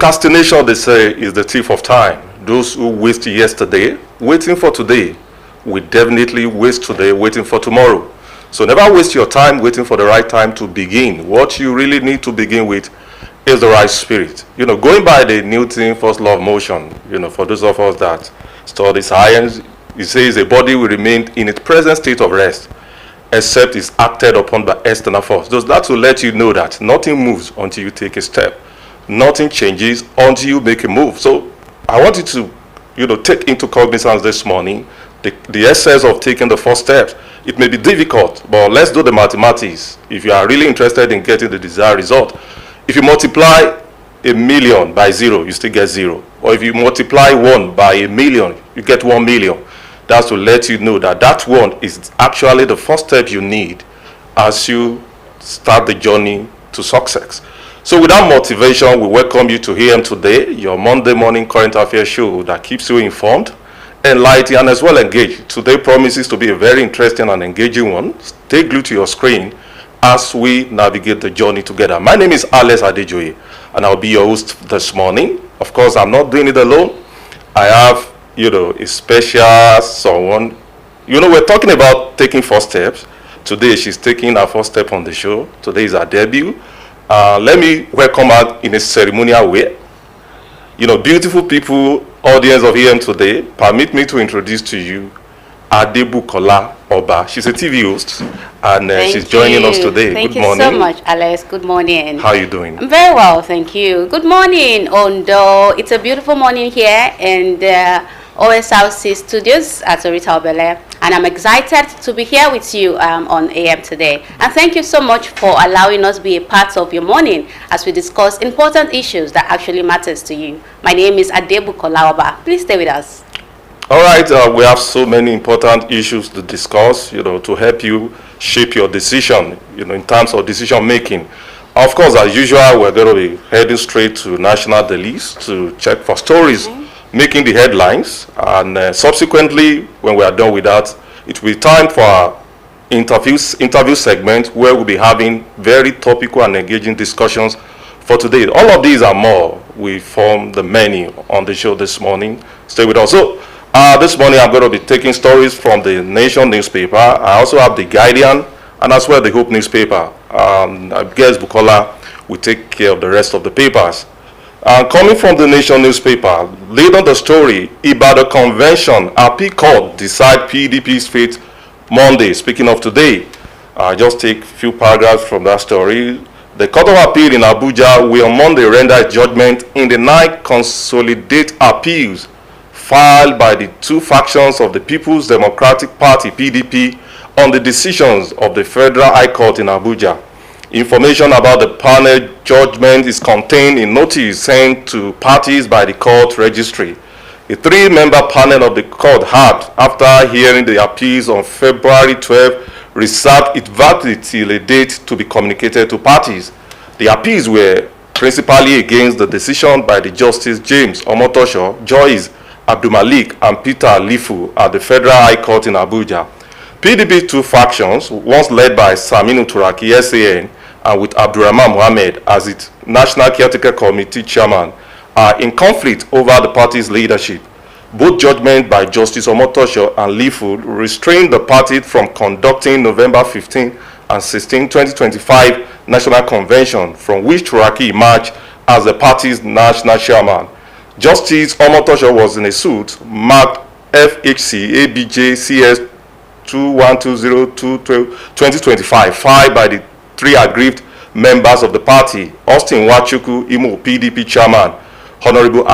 Procrastination, they say, is the thief of time. Those who waste yesterday waiting for today will definitely waste today waiting for tomorrow. So never waste your time waiting for the right time to begin. What you really need to begin with is the right spirit. Going by the Newton first law of motion, for those of us that study science, it says a body will remain in its present state of rest except it's acted upon by external force. Does that to let you know that nothing moves until you take a step. Nothing changes until you make a move. So I want you to, take into cognizance this morning the essence of taking the first steps. It may be difficult, but let's do the mathematics. If you are really interested in getting the desired result, if you multiply 1,000,000 by 0, you still get 0. Or if you multiply 1 by 1,000,000, you get 1,000,000. That's to let you know that that 1 is actually the first step you need as you start the journey to success. So with that motivation, we welcome you to AM Today, your Monday morning current affairs show that keeps you informed, enlightened, and as well engaged. Today promises to be a very interesting and engaging one. Stay glued to your screen as we navigate the journey together. My name is Alex Adejoye, and I'll be your host this morning. Of course, I'm not doing it alone. I have, a special someone. We're talking about taking first steps. Today, she's taking her first step on the show. Today is her debut. Let me welcome her in a ceremonial way. Beautiful people, audience of AM Today, permit me to introduce to you Adebukola Oba. She's a TV host, and she's joining us today. Thank Good morning. Thank you so much, Alex. Good morning. How are you doing? I'm very well, thank you. Good morning, Ondo. It's a beautiful morning here in the Osrc studios at Orita Obele, and I'm excited to be here with you on AM Today. And thank you so much for allowing us to be a part of your morning as we discuss important issues that actually matters to you. My name is Adebukola Oba. Please stay with us. All right, we have so many important issues to discuss, to help you shape your decision, in terms of decision making. Of course, as usual, we're going to be heading straight to national dailies to check for stories making the headlines, and subsequently, when we are done with that, it will be time for our interview segment where we'll be having very topical and engaging discussions for today. All of these and more will form the menu on the show this morning. Stay with us. So, this morning I'm going to be taking stories from the Nation newspaper. I also have the Guardian and as well the Hope newspaper. I guess Bukola will take care of the rest of the papers. Coming from the Nation newspaper, lead on the story, Ibadan Convention, Appeal Court decide PDP's fate Monday. Speaking of today, just take a few paragraphs from that story. The Court of Appeal in Abuja will on Monday render a judgment in the 9 consolidated appeals filed by the two factions of the People's Democratic Party, PDP, on the decisions of the Federal High Court in Abuja. Information about the panel judgment is contained in notice sent to parties by the court registry. A 3-member panel of the court had, after hearing the appeals on February 12, reserved its verdict till a date to be communicated to parties. The appeals were principally against the decision by the Justice James Omotosho, Joyce Abdulmalik, and Peter Alifu at the Federal High Court in Abuja. PDP two factions, once led by Saminu Turaki, SAN, and with Abdurrahman Mohammed as its National Caretaker Committee chairman, are in conflict over the party's leadership. Both judgments by Justice Omotosho and Lifu restrained the party from conducting November 15 and 16, 2025 National Convention, from which Turaki emerged as the party's national chairman. Justice Omotosho was in a suit marked FHC ABJ CS 2120-2025 filed by the 3 aggrieved members of the party: Austin Wachuku, Imo PDP chairman; Honorable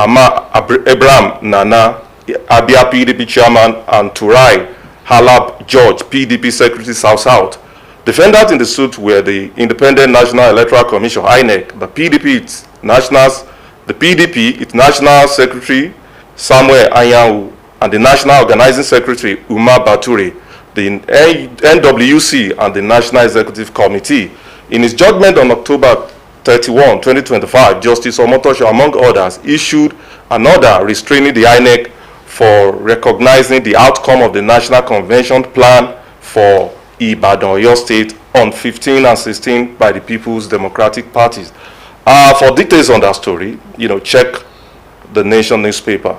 Abraham Nana, Abia PDP chairman; and Turai Halab George, PDP secretary South. Defendants in the suit were the Independent National Electoral Commission (INEC), the PDP, its national secretary Samuel Anyanwu, and the National Organizing Secretary Umar Bature, the NWC, and the National Executive Committee. In his judgment on October 31, 2025, Justice Omotosho, among others, issued an order restraining the INEC for recognizing the outcome of the National Convention plan for Ibadan, Oyo State, on 15 and 16 by the People's Democratic Parties. For details on that story, check the Nation newspaper.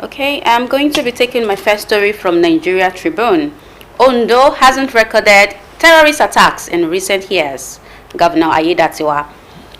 Okay, I'm going to be taking my first story from Nigeria Tribune. Ondo hasn't recorded terrorist attacks in recent years. Governor Aiyedatiwa.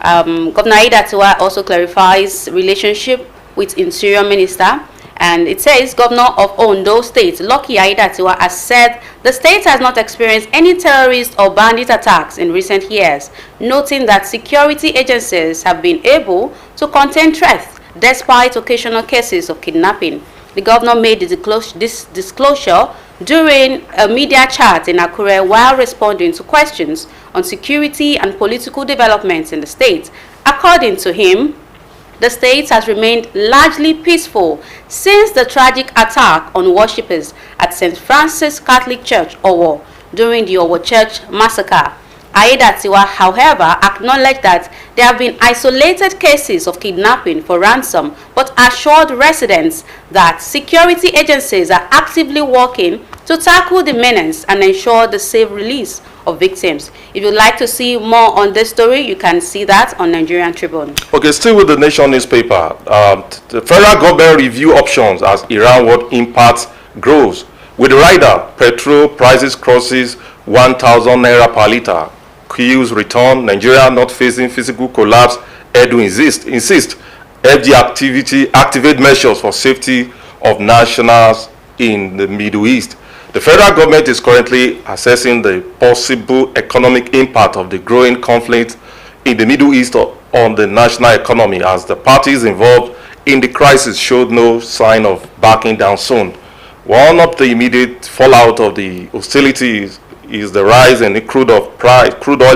Governor Aiyedatiwa also clarifies relationship with Interior Minister, and it says Governor of Ondo State, Lucky Aiyedatiwa, has said the state has not experienced any terrorist or bandit attacks in recent years, noting that security agencies have been able to contain threats despite occasional cases of kidnapping. The governor made this disclosure during a media chat in Akure while responding to questions on security and political developments in the state. According to him, the state has remained largely peaceful since the tragic attack on worshippers at St. Francis Catholic Church, Owo, during the Owo Church massacre. Aiyedatiwa, however, acknowledged that there have been isolated cases of kidnapping for ransom, but assured residents that security agencies are actively working to tackle the menace and ensure the safe release of victims. If you'd like to see more on this story, you can see that on Nigerian Tribune. Okay, still with the Nation newspaper. The federal government review options as Iran world impact grows. With the rider, petrol prices crosses 1,000 naira per liter. Queues return. Nigeria not facing physical collapse. Edu insist FD activate measures for safety of nationals in the Middle East. The federal government is currently assessing the possible economic impact of the growing conflict in the Middle East on the national economy, as the parties involved in the crisis showed no sign of backing down soon. One of the immediate fallout of the hostilities is the rise in the crude oil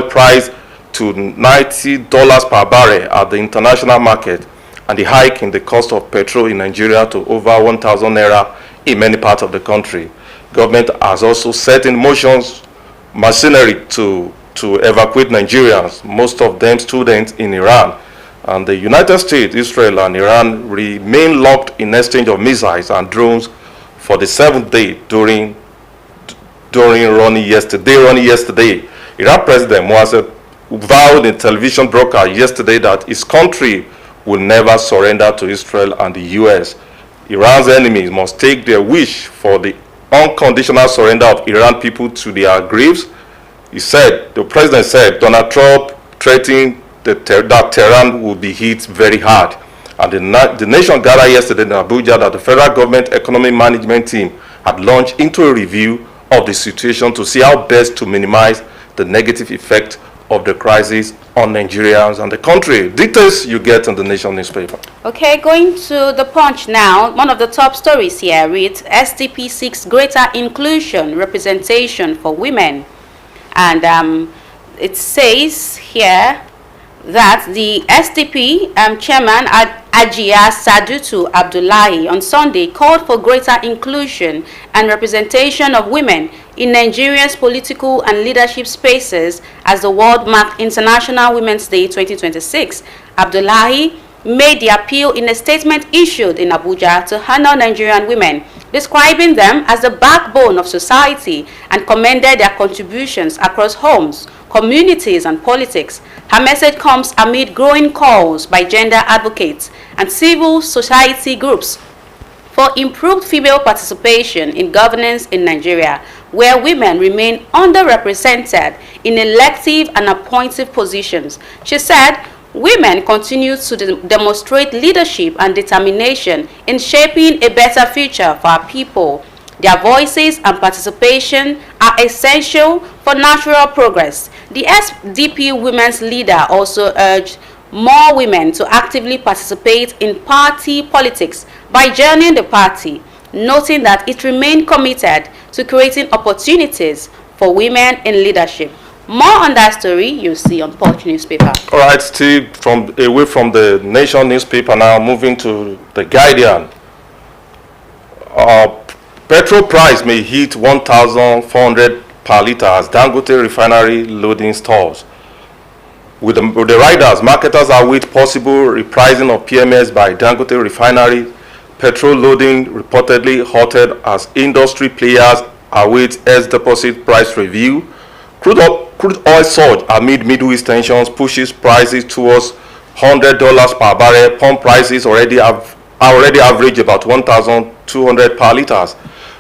price to $90 per barrel at the international market, and the hike in the cost of petrol in Nigeria to over 1,000 naira in many parts of the country. Government has also set in motion machinery to evacuate Nigerians, most of them students in Iran. And the United States, Israel, and Iran remain locked in exchange of missiles and drones for the 7th day during running yesterday. Iran President Mossad vowed in television broadcast yesterday that his country will never surrender to Israel and the U.S. Iran's enemies must take their wish for the unconditional surrender of Iran people to their graves. The president said Donald Trump threatened that Tehran will be hit very hard. And the nation gathered yesterday in Abuja that the federal government economic management team had launched into a review of the situation to see how best to minimize the negative effect of the crisis on Nigerians and the country. Details you get in the Nation newspaper. Okay, going to the Punch now. One of the top stories here reads, SDP seeks greater inclusion representation for women. And it says here that the SDP chairman Ajia Sadutu Abdullahi on Sunday called for greater inclusion and representation of women in Nigeria's political and leadership spaces as the world marked International Women's Day 2026. Abdullahi made the appeal in a statement issued in Abuja to honor Nigerian women, describing them as the backbone of society and commended their contributions across homes, communities, and politics. Her message comes amid growing calls by gender advocates and civil society groups for improved female participation in governance in Nigeria, where women remain underrepresented in elective and appointive positions. She said, women continue to demonstrate leadership and determination in shaping a better future for our people. Their voices and participation are essential for natural progress. The SDP women's leader also urged more women to actively participate in party politics by joining the party, noting that it remained committed to creating opportunities for women in leadership. More on that story you'll see on Punch newspaper. All right, Steve, away from the Nation newspaper now, moving to the Guardian. Petrol price may hit 1,400 per litre as Dangote refinery loading stalls. With the riders, marketers await possible repricing of PMS by Dangote refinery. Petrol loading reportedly halted as industry players await S deposit price review. Crude Crude oil surge amid Middle East tensions pushes prices towards $100 per barrel. Pump prices already average about 1,200 per liters.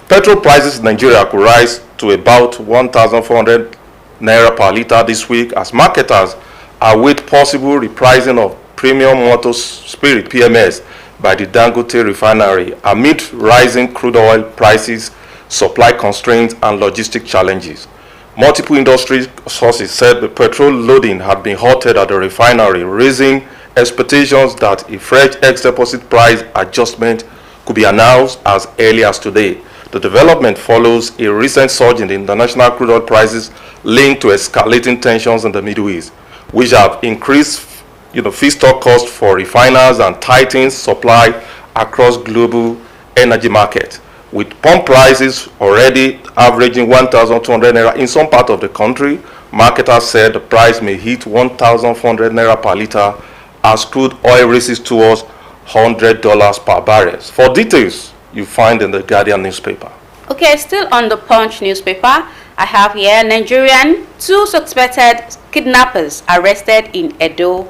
Petrol prices in Nigeria could rise to about 1,400 naira per liter this week as marketers await possible repricing of premium motor spirit (PMS) by the Dangote refinery amid rising crude oil prices, supply constraints, and logistic challenges. Multiple industry sources said the petrol loading had been halted at the refinery, raising expectations that a fresh ex-deposit price adjustment could be announced as early as today. The development follows a recent surge in the international crude oil prices linked to escalating tensions in the Middle East, which have increased feedstock costs for refiners and tightened supply across global energy markets. With pump prices already averaging 1,200 naira in some part of the country, marketers said the price may hit 1,400 naira per liter as crude oil races towards $100 per barrel. For details, you find in the Guardian newspaper. Okay, still on the Punch newspaper, I have here Nigerian, 2 suspected kidnappers arrested in Edo.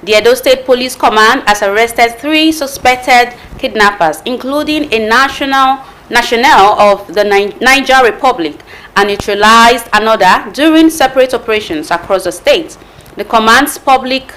The Edo State Police Command has arrested 3 suspected kidnappers, including a national of the Niger Republic, and neutralized another during separate operations across the state. The command's public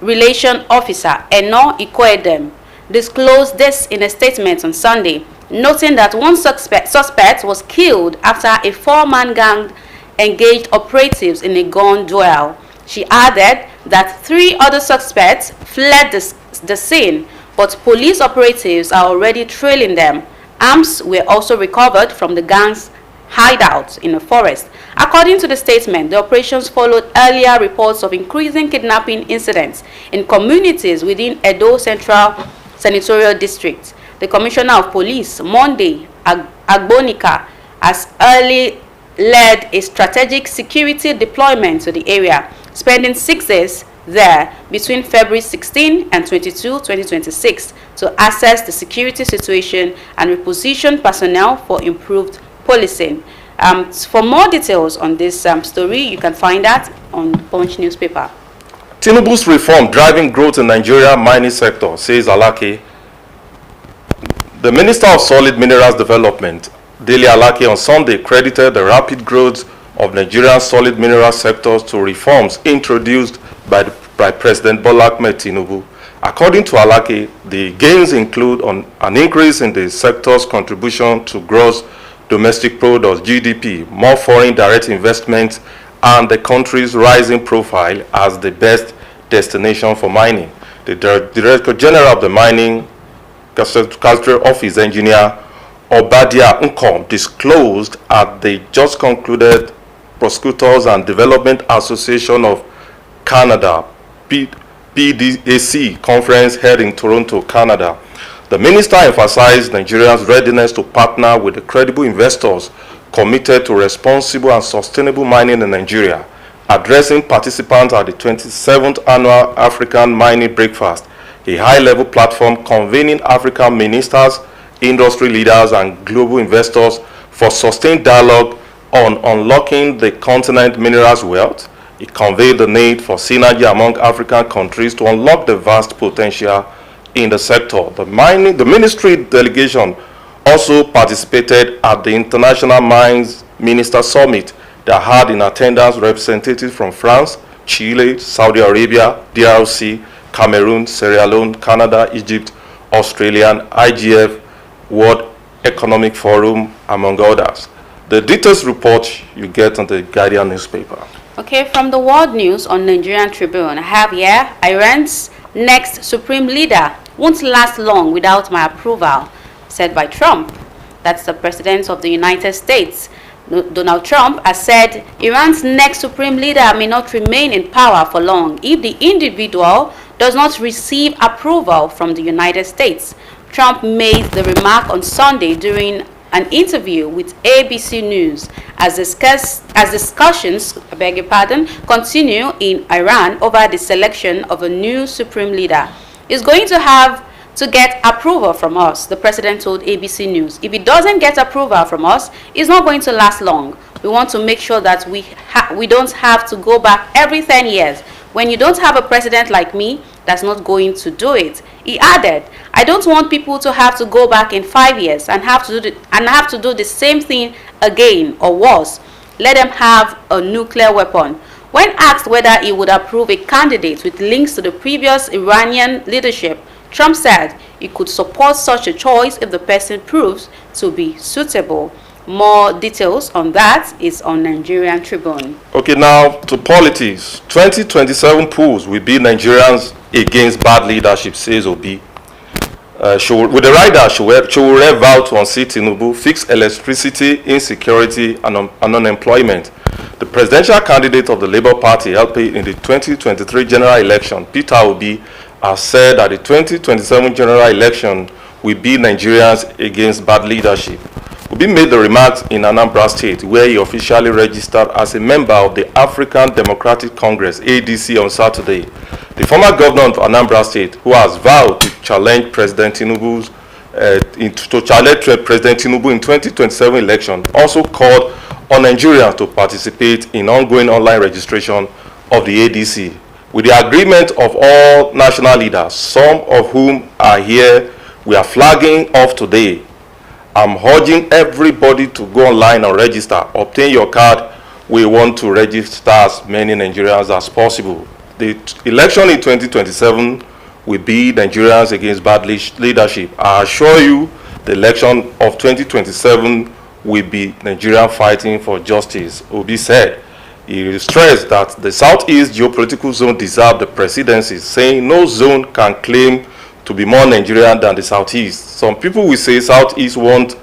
relation officer, Eno Ikwedem, disclosed this in a statement on Sunday, noting that one suspect was killed after a 4-man gang engaged operatives in a gun duel. She added that 3 other suspects fled the scene, but police operatives are already trailing them. Arms were also recovered from the gang's hideout in a forest. According to the statement, the operations followed earlier reports of increasing kidnapping incidents in communities within Edo Central Senatorial District. The Commissioner of Police, Monday Agbonika, has early led a strategic security deployment to the area, spending 6 days there between February 16 and 22, 2026 to assess the security situation and reposition personnel for improved policing. For more details on this story, you can find that on Punch newspaper. Tinubu's reform driving growth in Nigeria mining sector, says Alake. The Minister of Solid Minerals Development, Dele Alake, on Sunday credited the rapid growth of Nigerian solid mineral sectors to reforms introduced by President Bola Ahmed Tinubu. According to Alake, the gains include an increase in the sector's contribution to gross domestic product (GDP), more foreign direct investments, and the country's rising profile as the best destination for mining. The Director General of the Mining Cadastral Office, Engineer Obadia Nkom, disclosed at the just concluded Prosecutors and Development Association of Canada PDAC conference held in Toronto, Canada. The minister emphasized Nigeria's readiness to partner with the credible investors committed to responsible and sustainable mining in Nigeria, addressing participants at the 27th Annual African Mining Breakfast, a high-level platform convening African ministers, industry leaders, and global investors for sustained dialogue on unlocking the continent's minerals wealth. It conveyed the need for synergy among African countries to unlock the vast potential in the sector. The ministry delegation also participated at the International Mines Minister Summit that had in attendance representatives from France, Chile, Saudi Arabia, DRC, Cameroon, Sierra Leone, Canada, Egypt, Australia, and IGF, World Economic Forum, among others. The details report you get on the Guardian newspaper. Okay, from the World News on Nigerian Tribune, I have here, Iran's next supreme leader won't last long without my approval, said by Trump. That's the president of the United States. Donald Trump has said Iran's next supreme leader may not remain in power for long if the individual does not receive approval from the United States. Trump made the remark on Sunday during an interview with ABC News as discussions continue in Iran over the selection of a new supreme leader. He's going to have to get approval from us, the president told ABC News. If he doesn't get approval from us, it's not going to last long. We want to make sure that we don't have to go back every 10 years. When you don't have a president like me, that's not going to do it. He added, I don't want people to have to go back in 5 years and have to do the same thing again or worse. Let them have a nuclear weapon. When asked whether he would approve a candidate with links to the previous Iranian leadership, Trump said he could support such a choice if the person proves to be suitable. More details on that is on Nigerian Tribune. Okay, now to politics. 2027 polls will be Nigerians against bad leadership, says Obi. With the rider, she will vow to unseat Tinubu, fix electricity, insecurity, and unemployment. The presidential candidate of the Labour Party, LP, in the 2023 general election, Peter Obi, has said that the 2027 general election will be Nigerians against bad leadership. Obi made the remarks in Anambra State, where he officially registered as a member of the African Democratic Congress, ADC, on Saturday. The former governor of Anambra State, who has vowed to challenge President Tinubu in 2027 election, also called on Nigerians to participate in ongoing online registration of the ADC. With the agreement of all national leaders, some of whom are here, we are flagging off today. I'm urging everybody to go online and register. Obtain your card. We want to register as many Nigerians as possible. The election in 2027 will be Nigerians against bad leadership. I assure you, the election of 2027 will be Nigeria fighting for justice, Obi said. He stressed that the Southeast geopolitical zone deserves the presidency, saying no zone can claim to be more Nigerian than the Southeast. Some people will say Southeast want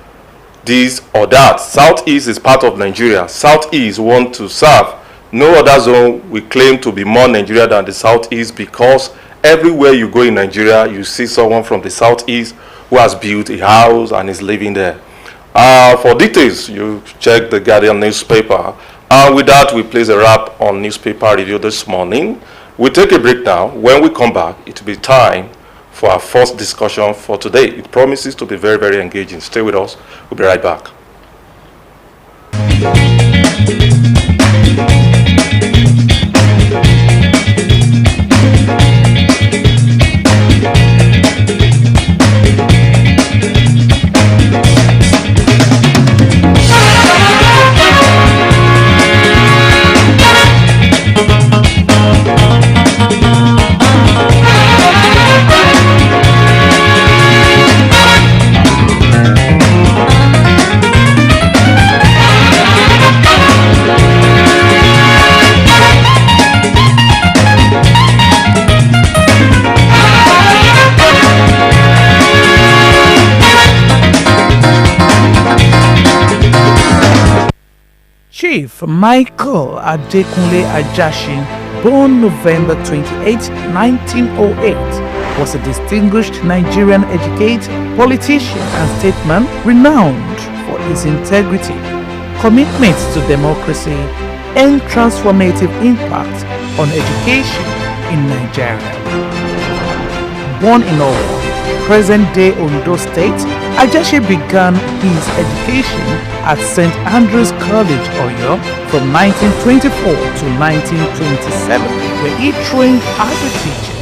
this or that. Southeast is part of Nigeria. Southeast want to serve. No other zone will claim to be more Nigeria than the Southeast, because everywhere you go in Nigeria, you see someone from the Southeast who has built a house and is living there. For details, you check the Guardian newspaper. With that, we place a wrap on newspaper review this morning. We'll take a break now. When we come back, it will be time for our first discussion for today. It promises to be very, very engaging. Stay with us. We'll be right back. Chief Michael Adekunle Ajashin, born November 28, 1908, was a distinguished Nigerian educator, politician and statesman renowned for his integrity, commitment to democracy, and transformative impact on education in Nigeria. Born in Owo, present-day Ondo State, Ajashi began his education at St. Andrew's College, Oyo, from 1924 to 1927, where he trained as a teacher.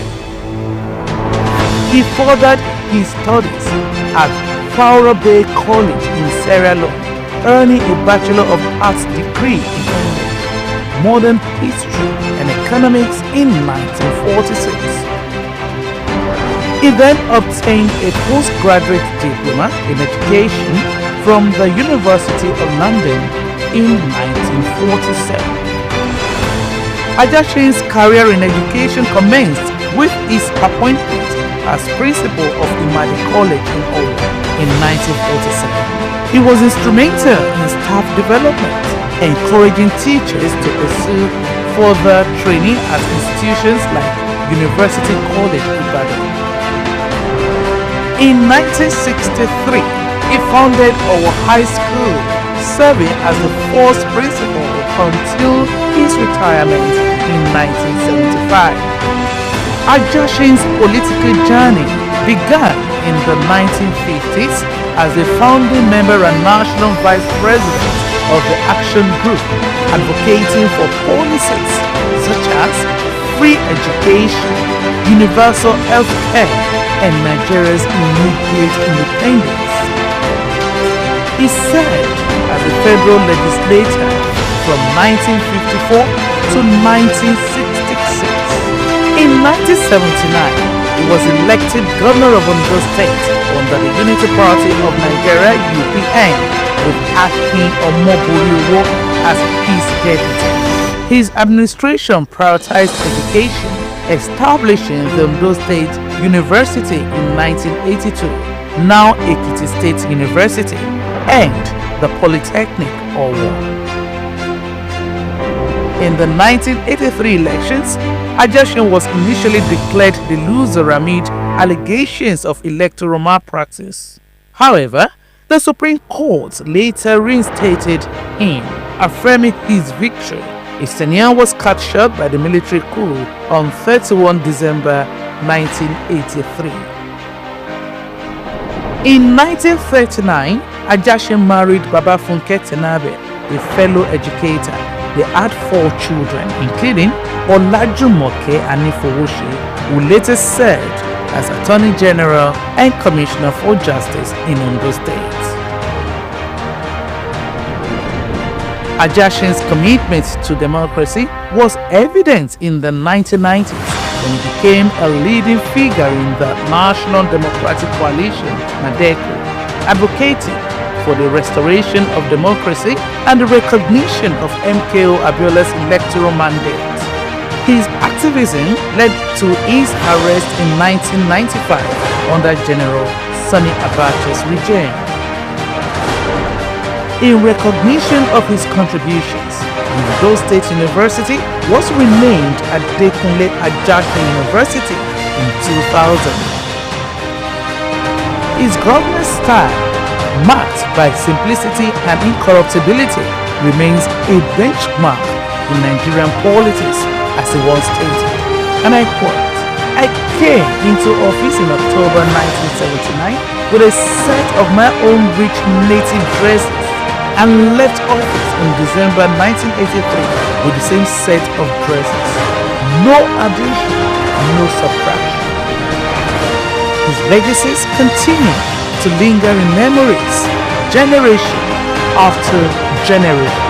He furthered his studies at Fowler Bay College in Sierra Leone, earning a Bachelor of Arts degree in English, Modern History and Economics in 1946. He then obtained a postgraduate diploma in education from the University of London in 1947. Ajashin's career in education commenced with his appointment as principal of Imadi College in Owo in 1947. He was instrumental in staff development, encouraging teachers to pursue further training at institutions like University College Ibadan. In 1963, he founded Owo High School, serving as the first principal until his retirement in 1975. Ajashin's political journey began in the 1950s as a founding member and national vice president of the Action Group, advocating for policies such as free education, universal health care, and Nigeria's immediate independence. He served as a federal legislator from 1954 to 1966. In 1979, he was elected governor of Ondo State under the Unity Party of Nigeria (UPN) with Akin Omoboriwo as his deputy. His administration prioritized education, establishing the Ondo State University in 1982, now Ekiti State University, and the Polytechnic Owo. In the 1983 elections, Ajashin was initially declared the loser amid allegations of electoral malpractice. However, the Supreme Court later reinstated him, affirming his victory. His tenure was cut short by the military coup on 31 December 1983. In 1939, Ajashin married Babafunke Tenabe, a fellow educator. They had 4 children, including Olajumoke Anifowoshi, who later served as Attorney General and Commissioner for Justice in Ondo State. Ajashin's commitment to democracy was evident in the 1990s when he became a leading figure in the National Democratic Coalition, NADECO, advocating for the restoration of democracy and the recognition of MKO Abiola's electoral mandate. His activism led to his arrest in 1995 under General Sani Abacha's regime. In recognition of his contributions, Ondo State University was renamed Adekunle Ajashin University in 2000. His governance style, marked by simplicity and incorruptibility, remains a benchmark in Nigerian politics, as he once stated. And I quote, "I came into office in October 1979 with a set of my own rich native dresses and left office in December 1983 with the same set of dresses. No addition, no subtraction." His legacies continue to linger in memories, generation after generation.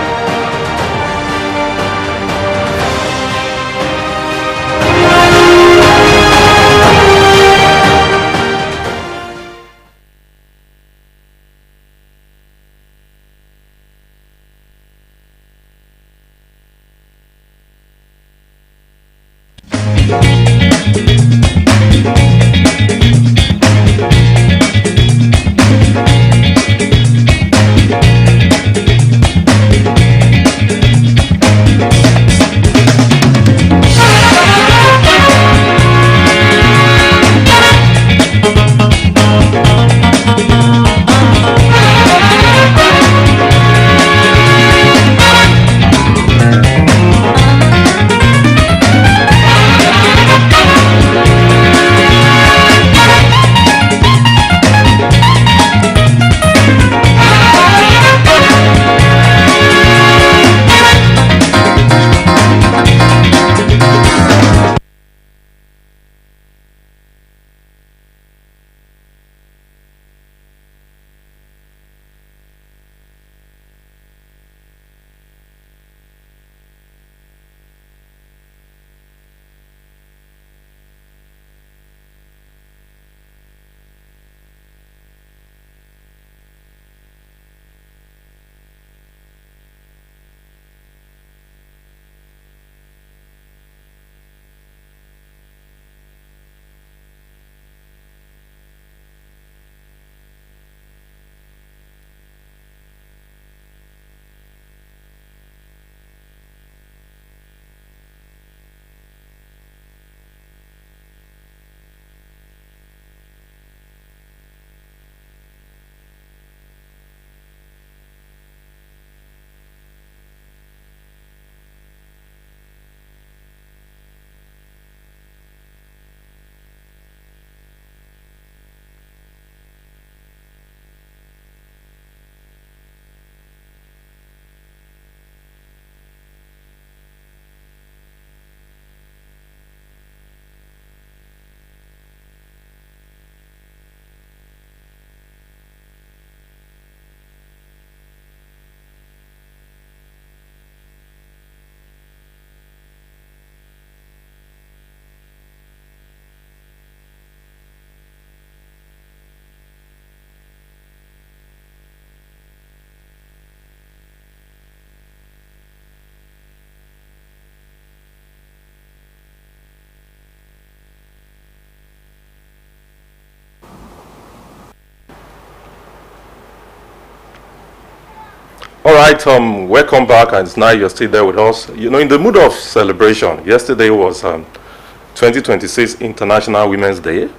All right, welcome back, and it's nice you're still there with us. You know, in the mood of celebration, yesterday was 2026 International Women's Day,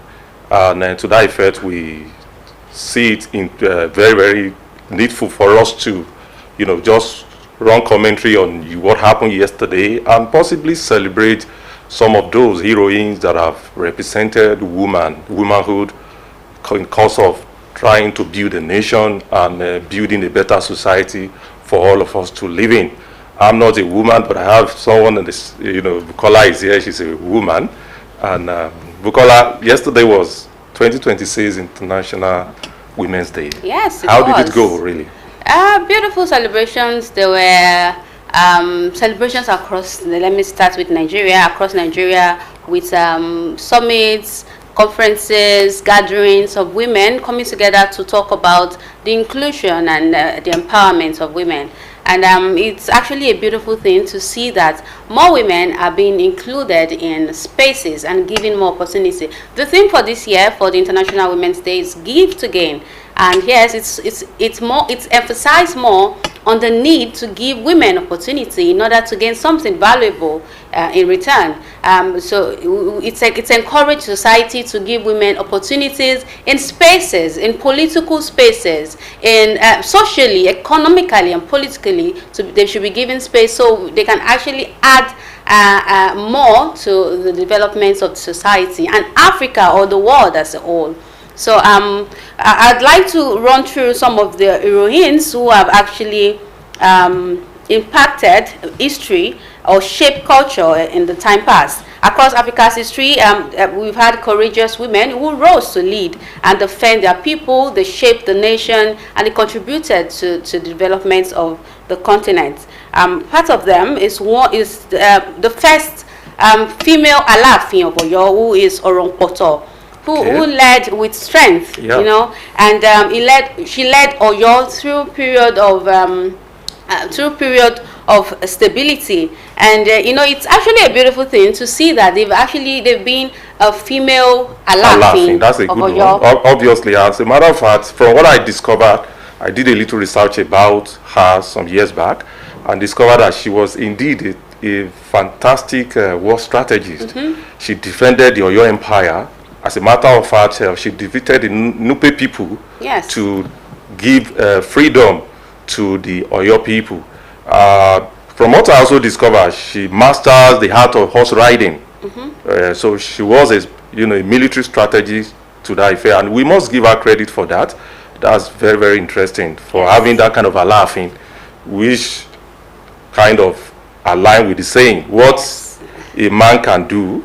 and to that effect, we see it in very, very needful for us to, you know, just run commentary on what happened yesterday and possibly celebrate some of those heroines that have represented womanhood in course of trying to build a nation and building a better society for all of us to live in. I'm not a woman, but I have someone in this, you know, Bukola is here, she's a woman. And Bukola, yesterday was 2026 International Women's Day. Yes, it How was. did it go, really? Beautiful celebrations. There were celebrations across, let me start with Nigeria, across Nigeria with summits, conferences, gatherings of women coming together to talk about the inclusion and the empowerment of women. And it's actually a beautiful thing to see that more women are being included in spaces and given more opportunity. The theme for this year for the International Women's Day is Give to Gain. And yes, it's emphasized more on the need to give women opportunity in order to gain something valuable in return. So it's encouraged society to give women opportunities in spaces, in political spaces, in socially, economically, and politically. So they should be given space so they can actually add more to the developments of society and Africa or the world as a whole. So I'd like to run through some of the heroines who have actually impacted history or shaped culture in the time past. Across Africa's history, we've had courageous women who rose to lead and defend their people. They shaped the nation and they contributed to the development of the continent. Part of them is the first female Alaafin of Oyo, who is Orompoto. Who led with strength, you know, and she led Oyo through period of stability, and you know, it's actually a beautiful thing to see that they've been a female Alaafin. That's a good one. Obviously, as a matter of fact, from what I discovered, I did a little research about her some years back, and discovered that she was indeed a fantastic war strategist. She defended the Oyo Empire. As a matter of fact, she defeated the Nupe people to give freedom to the Oyo people. From what I also discovered, she masters the art of horse riding. So she was a military strategist to that effect, and we must give her credit for that. That's very, very interesting for having that kind of Alaafin, which kind of align with the saying, what a man can do,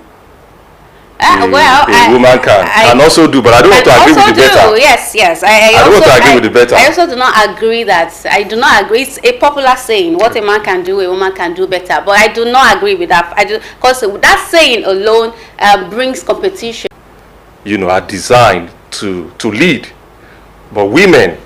a woman can also do, but I don't want to agree with the better. Yes. I don't want to agree with the better. I also do not agree that. I do not agree. It's a popular saying. What a man can do, a woman can do better. But I do not agree with that. Because that saying alone brings competition. You know, are designed to lead, but women,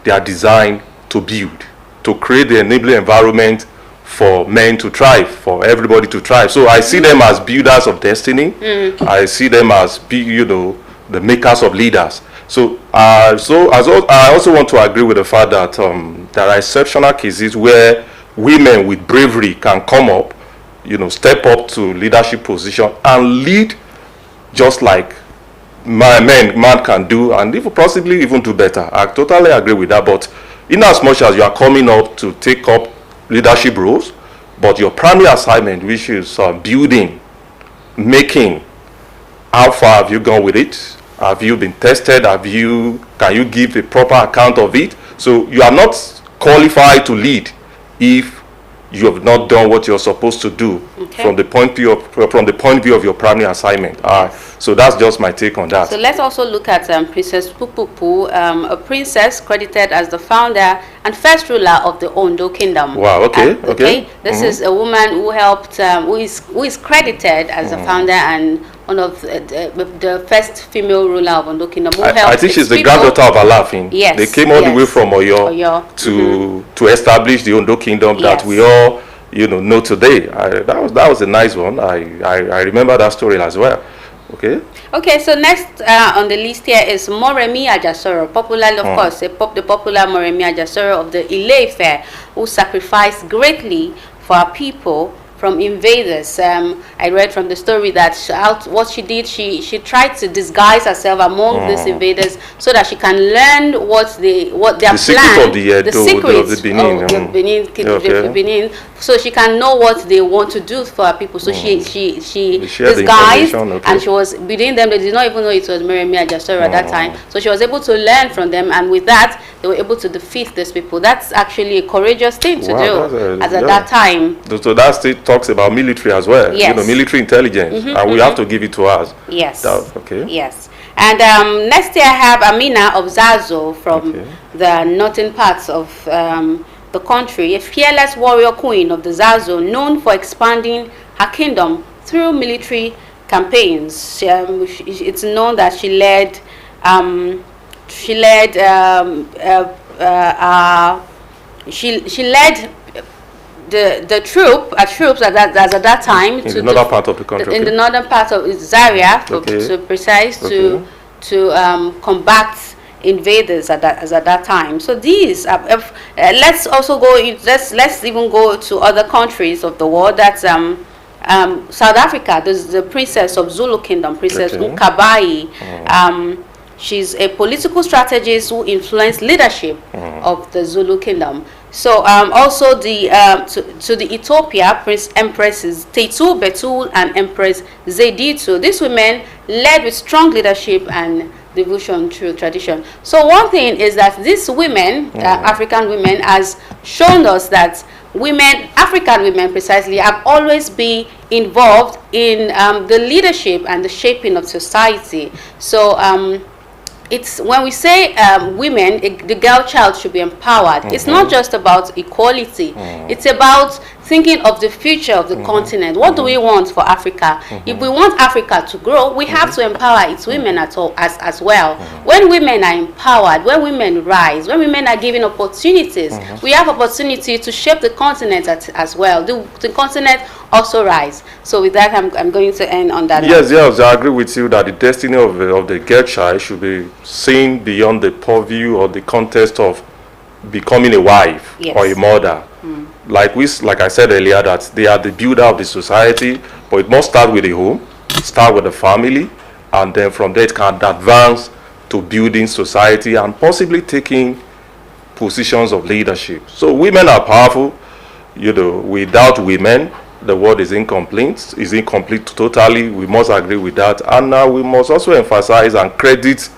they are designed to build, to create the enabling environment for men to thrive, for everybody to thrive. So I see them as builders of destiny. I see them as, the makers of leaders. So I also want to agree with the fact that there are exceptional cases where women with bravery can come up, step up to leadership position and lead just like man can do, and if possibly even do better. I totally agree with that. But in as much as you are coming up to take up leadership roles, but your primary assignment, which is building, making, how far have you gone with it? Have you been tested? Can you give a proper account of it? So you are not qualified to lead if you have not done what you're supposed to do from the point of view of your primary assignment. So that's just my take on that. So let's also look at Princess Pupupu, a princess credited as the founder and first ruler of the Ondo Kingdom. Wow. Okay. This is a woman who helped, who is credited as the founder and one of the first female ruler of Ondo Kingdom. I think she's the granddaughter of Alaafin. Yes. They came all the way from Oyo to establish the Ondo Kingdom that we all know today. That was a nice one. I remember that story as well. Okay. Okay, so next on the list here is Moremi Ajasoro, popularly, of course, the popular Moremi Ajasoro of the Ile-Ife, who sacrificed greatly for our people from invaders. I read from the story that what she did, she tried to disguise herself among these invaders so that she can learn what their plan, secret of the secret of the Benin, the Benin, so she can know what they want to do for her people. So she disguised, and she was within them. They did not even know it was Meremia Ajasoro at that time. So she was able to learn from them, and with that, they were able to defeat these people. That's actually a courageous thing to do at that time. So that state talks about military as well. Yes. You know, military intelligence, and we have to give it to us. Yes. Okay. Yes. And next year I have Amina of Zazo from the northern parts of the country, a fearless warrior queen of the Zazo, known for expanding her kingdom through military campaigns. It's known that she led the troops at that time in the northern part of the country. In the northern part of Zaria, to precise, to combat invaders at that time. So these let's also go. Let's even go to other countries of the world. That's South Africa. There's the princess of Zulu Kingdom, Princess Ukabayi. She's a political strategist who influenced leadership of the Zulu Kingdom. So also to the Ethiopia Empresses Tetu, Betul, and Empress Zeditu. These women led with strong leadership and devotion to tradition. So one thing is that these women, African women, has shown us that African women precisely, have always been involved in the leadership and the shaping of society. So it's when we say women, the girl child should be empowered. It's not just about equality. It's about thinking of the future of the continent. What do we want for Africa? If we want Africa to grow, we have to empower its women as well. When women are empowered, when women rise, when women are given opportunities, we have opportunity to shape the continent as well. The continent also rise. So with that, I'm going to end on that. Yes, I agree with you that the destiny of the girl child should be seen beyond the purview or the context of becoming a wife or a mother. Like I said earlier, that they are the builder of the society, but it must start with the home, start with the family, and then from there it can advance to building society and possibly taking positions of leadership. So women are powerful. You know, without women, the world is incomplete. Is incomplete totally. We must agree with that, and we must also emphasize and credit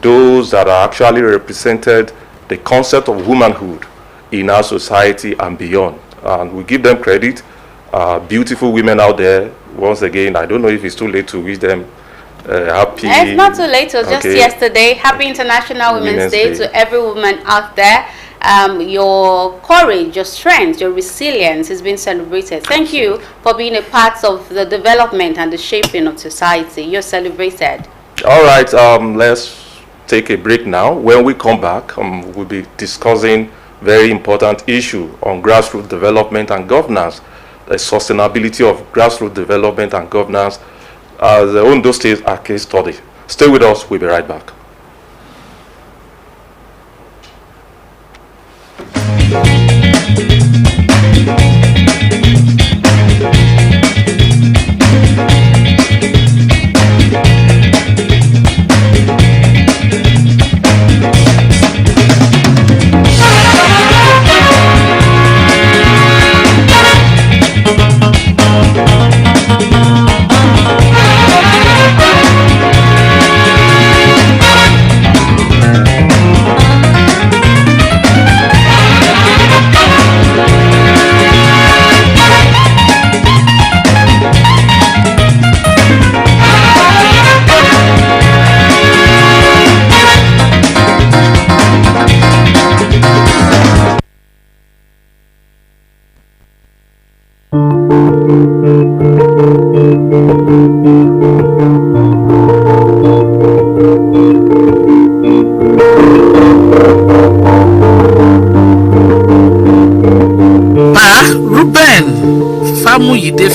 those that are actually represented the concept of womanhood in our society and beyond, and we give them credit. Beautiful women out there. Once again, I don't know if it's too late to wish them happy. It's not too late. It was just yesterday. Happy International Women's Day to every woman out there. Your courage, your strength, your resilience is being celebrated. Thank you for being a part of the development and the shaping of society. You're celebrated. All right, let's take a break now. When we come back, we'll be discussing very important issue on grassroots development and governance, the sustainability of grassroots development and governance as the Ondo State a case study. Stay with us. We'll be right back.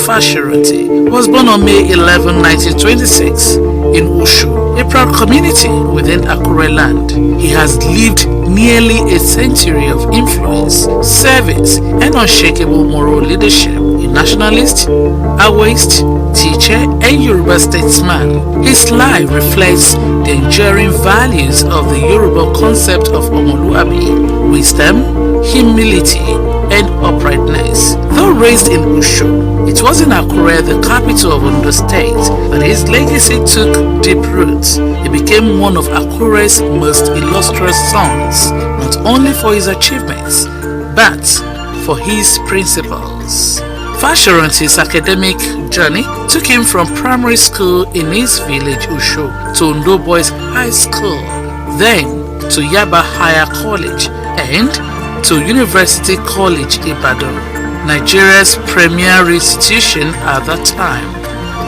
Fashiranti was born on May 11, 1926 in Ushu, a proud community within Akure land. He has lived nearly a century of influence, service, and unshakable moral leadership. A nationalist, Awaist, teacher, and Yoruba statesman, his life reflects the enduring values of the Yoruba concept of Omoluabi, wisdom, humility, and uprightness. Though raised in Ushu, it was in Akure, the capital of Ondo State, that his legacy took deep roots. He became one of Akure's most illustrious sons, not only for his achievements, but for his principles. Fashiranti's academic journey took him from primary school in his village Ushu to Ondo Boys High School, then to Yaba Higher College, and to University College Ibadan, Nigeria's premier institution at that time.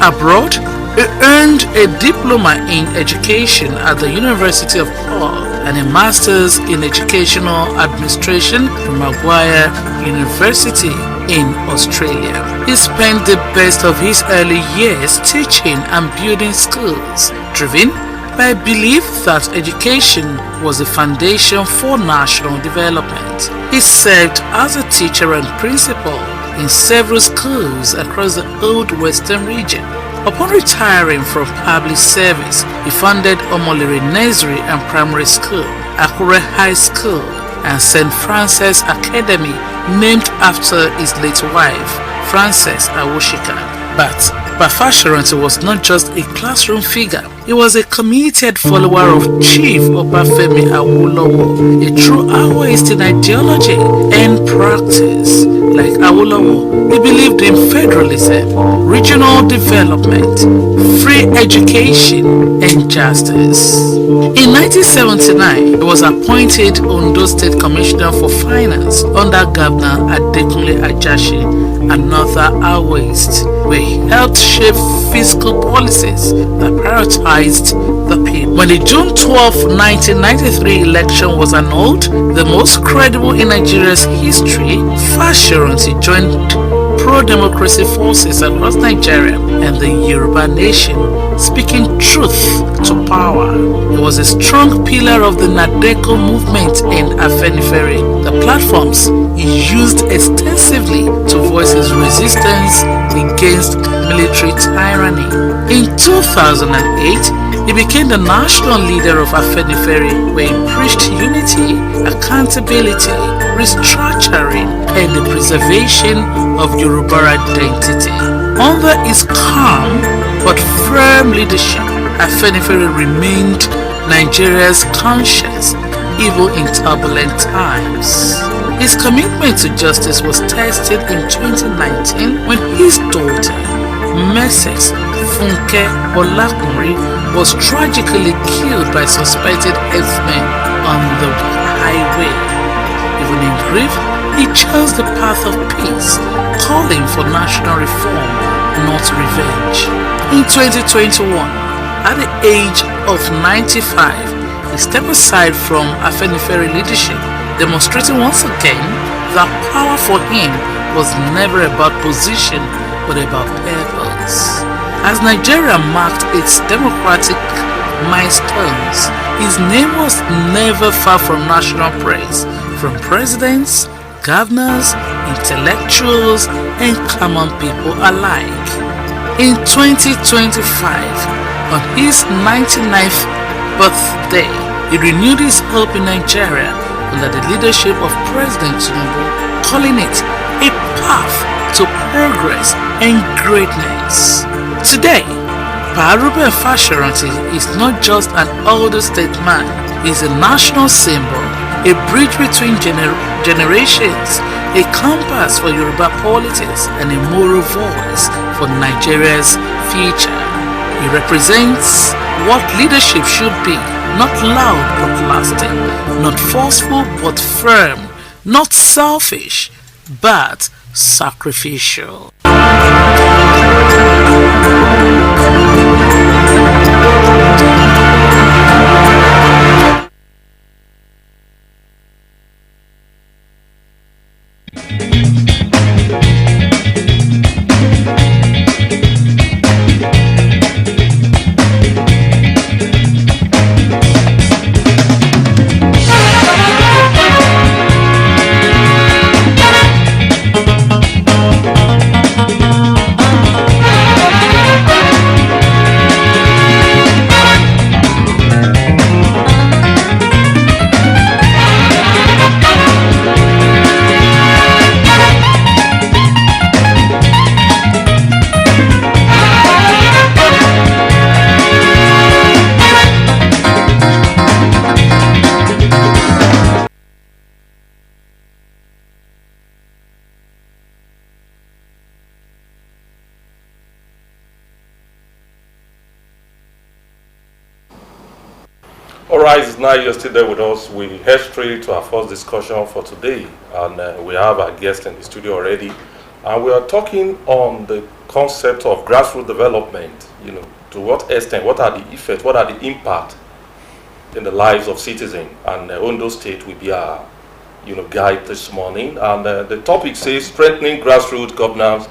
Abroad, he earned a diploma in education at the University of Hull and a master's in educational administration from Maguire University in Australia. He spent the best of his early years teaching and building schools, driven by a belief that education was the foundation for national development. He served as a teacher and principal in several schools across the Old Western region. Upon retiring from public service, he founded Omolere Nursery and Primary School, Akure High School, and St. Francis Academy, named after his late wife, Frances Awoshika. But Fashiranti was not just a classroom figure. He was a committed follower of Chief Obafemi Awolowo, a true Awoist in ideology and practice. Like Awolowo, he believed in federalism, regional development, free education, and justice. In 1979, he was appointed Ondo State Commissioner for Finance under Governor Adekunle Ajashi, another Awoist, where he helped shape fiscal policies that prioritized the people. When the June 12, 1993 election was annulled, the most credible in Nigeria's history, Fashiranti joined pro-democracy forces across Nigeria and the Yoruba nation, speaking truth to power. He was a strong pillar of the Nadeko movement in Afenifere, the platforms he used extensively to voice his resistance against military tyranny. In 2008, he became the national leader of Afenifere, where he preached unity, accountability, restructuring, and the preservation of Yoruba identity. Under his calm but firm leadership, Afenifere remained Nigeria's conscience even in turbulent times. His commitment to justice was tested in 2019 when his daughter, Mrs. Funke Olakunri, was tragically killed by suspected herdsmen on the highway. Even in grief, he chose the path of peace, calling for national reform, not revenge. In 2021, at the age of 95, he stepped aside from Afenifere leadership, demonstrating once again that power for him was never about position but about purpose. As Nigeria marked its democratic milestones, his name was never far from national praise from presidents, governors, intellectuals, and common people alike. In 2025, on his 99th birthday, he renewed his hope in Nigeria under the leadership of President Tinubu, calling it a path to progress and greatness. Today, Paruba Fashiranti is not just an older statesman, he is a national symbol, a bridge between generations, a compass for Yoruba politics, and a moral voice for Nigeria's future. He represents what leadership should be, not loud but lasting, not forceful but firm, not selfish but sacrificial. All right, it's now you're still there with us. We head straight to our first discussion for today, and we have our guest in the studio already. And we are talking on the concept of grassroots development. You know, to what extent, what are the effects, what are the impact in the lives of citizens? And Ondo State will be our, guide this morning. And the topic says strengthening grassroots governance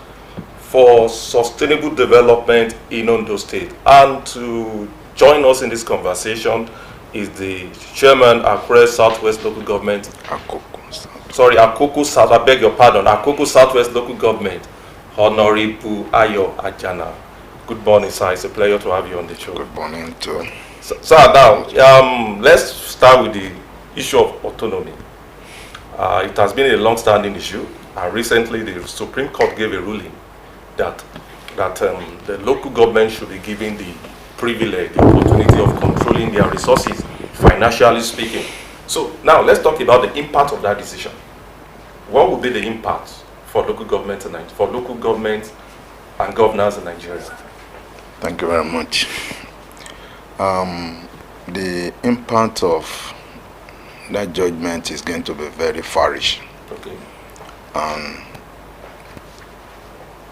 for sustainable development in Ondo State. And to join us in this conversation is the chairman Akure Southwest Local Government. Akoko South, I beg your pardon, Akoko Southwest Local Government, Honorable Ayo Ajana. Good morning, sir. It's a pleasure to have you on the show. Good morning, too. So now, let's start with the issue of autonomy. It has been a long-standing issue, and recently the Supreme Court gave a ruling that the local government should be given the privilege, the opportunity of controlling their resources, financially speaking. So now let's talk about the impact of that decision. What would be the impact for local government and governors in Nigeria? Thank you very much. The impact of that judgment is going to be very far-reaching. Okay.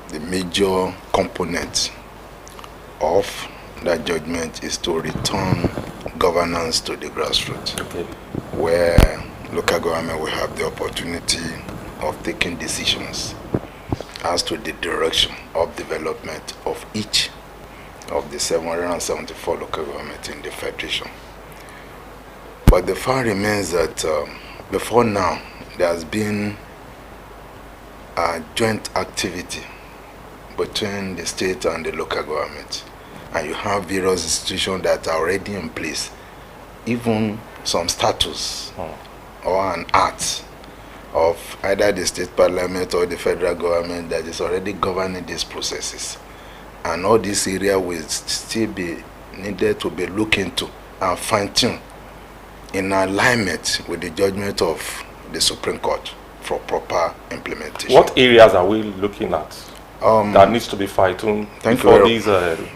The major component of that judgment is to return governance to the grassroots, okay, where local government will have the opportunity of taking decisions as to the direction of development of each of the 774 local governments in the Federation. But the fact remains that before now, there has been a joint activity between the state and the local government. And you have various institutions that are already in place, even some status or an act of either the state parliament or the federal government that is already governing these processes. And all this area will still be needed to be looked into and fine-tuned in alignment with the judgment of the Supreme Court for proper implementation. What areas are we looking at that needs to be fine-tuned before these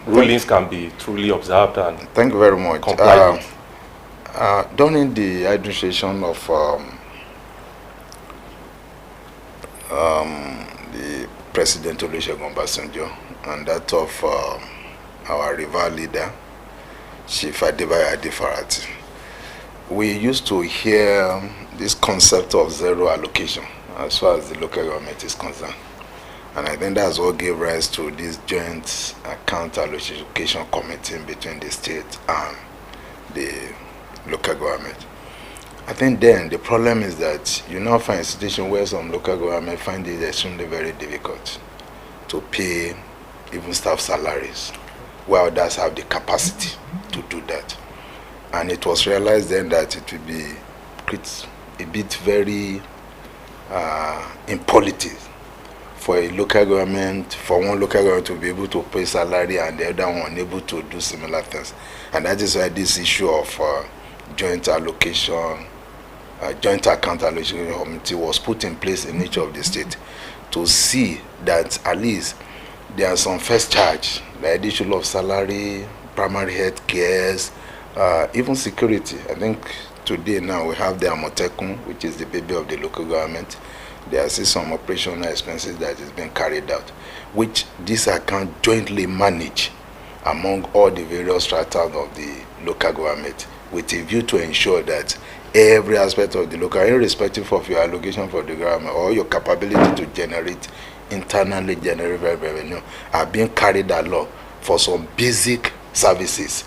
rulings can be truly observed and thank you very much. Complied with? During the administration of the President Olusegun Obasanjo and that of our rival leader, Chief Adebayo Adefarati, we used to hear this concept of zero allocation as far as the local government is concerned. And I think that's what gave rise to this joint account allocation committee between the state and the local government. I think then the problem is that you now find a situation where some local government find it extremely very difficult to pay even staff salaries, while others have the capacity to do that. And it was realized then that it would be a bit very impolitic for a local government, for one local government to be able to pay salary and the other one unable to do similar things. And that is why this issue of joint allocation, joint account allocation committee was put in place in each of the states to see that at least there are some first charge, the addition of salary, primary health cares, even security. I think today now we have the Amotekun, which is the baby of the local government. There are still some operational expenses that is being carried out, which this account jointly manage among all the various strata of the local government with a view to ensure that every aspect of the local, irrespective of your allocation for the government or your capability to generate internally generate revenue, are being carried along for some basic services,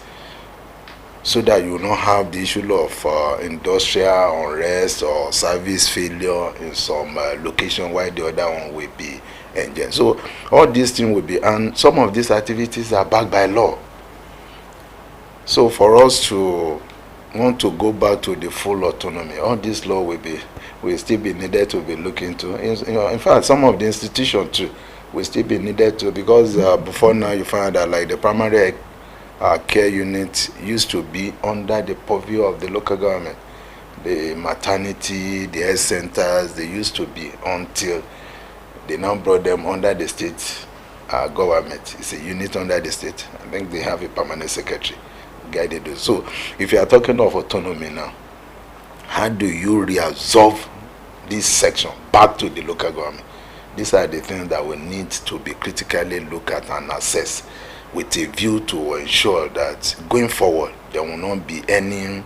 so that you will not have the issue of industrial unrest or service failure in some location while the other one will be enjoyed. So all these things will be, and some of these activities are backed by law. So for us to want to go back to the full autonomy, all this law will still be needed to be looked into. In fact, some of the institutions too will still be needed to, because before now you find that like the primary care unit used to be under the purview of the local government. The maternity, the health centers, they used to be, until they now brought them under the state government. It's a unit under the state. I think they have a permanent secretary guided us. So if you are talking of autonomy now, how do you reabsorb this section back to the local government? These are the things that we need to be critically looked at and assessed with a view to ensure that going forward there will not be any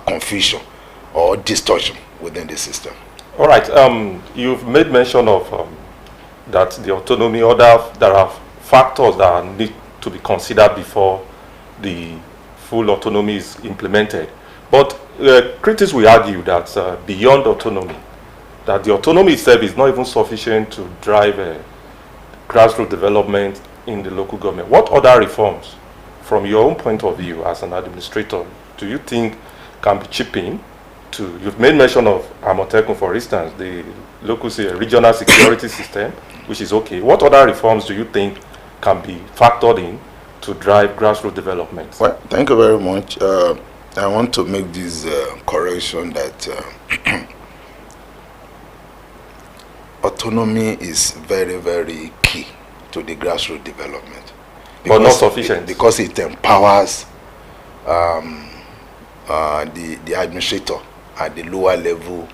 confusion or distortion within the system. All right. You've made mention of that the autonomy, or there are factors that need to be considered before the full autonomy is implemented. But critics will argue that beyond autonomy, that the autonomy itself is not even sufficient to drive grassroots development in the local government. What other reforms, from your own point of view as an administrator, do you think can be chipped in to? You've made mention of Amotekun, for instance, the local regional security system, which is okay. What other reforms do you think can be factored in to drive grassroots development? Well, thank you very much. I want to make this correction that autonomy is very, very key to the grassroots development. But not sufficient. Because it empowers the administrator at the lower level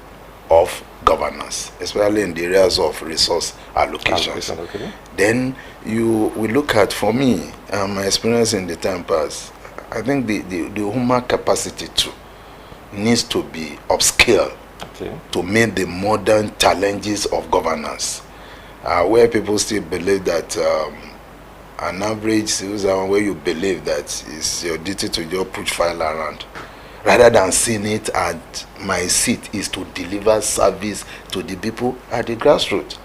of governance, especially in the areas of resource allocations. Okay. Then we look at, for me, my experience in the time past, I think the human capacity too needs to be upscaled to meet the modern challenges of governance, where people still believe that an average citizen, where you believe that it's your duty to just push file around, rather than seeing it at my seat is to deliver service to the people at the grassroots.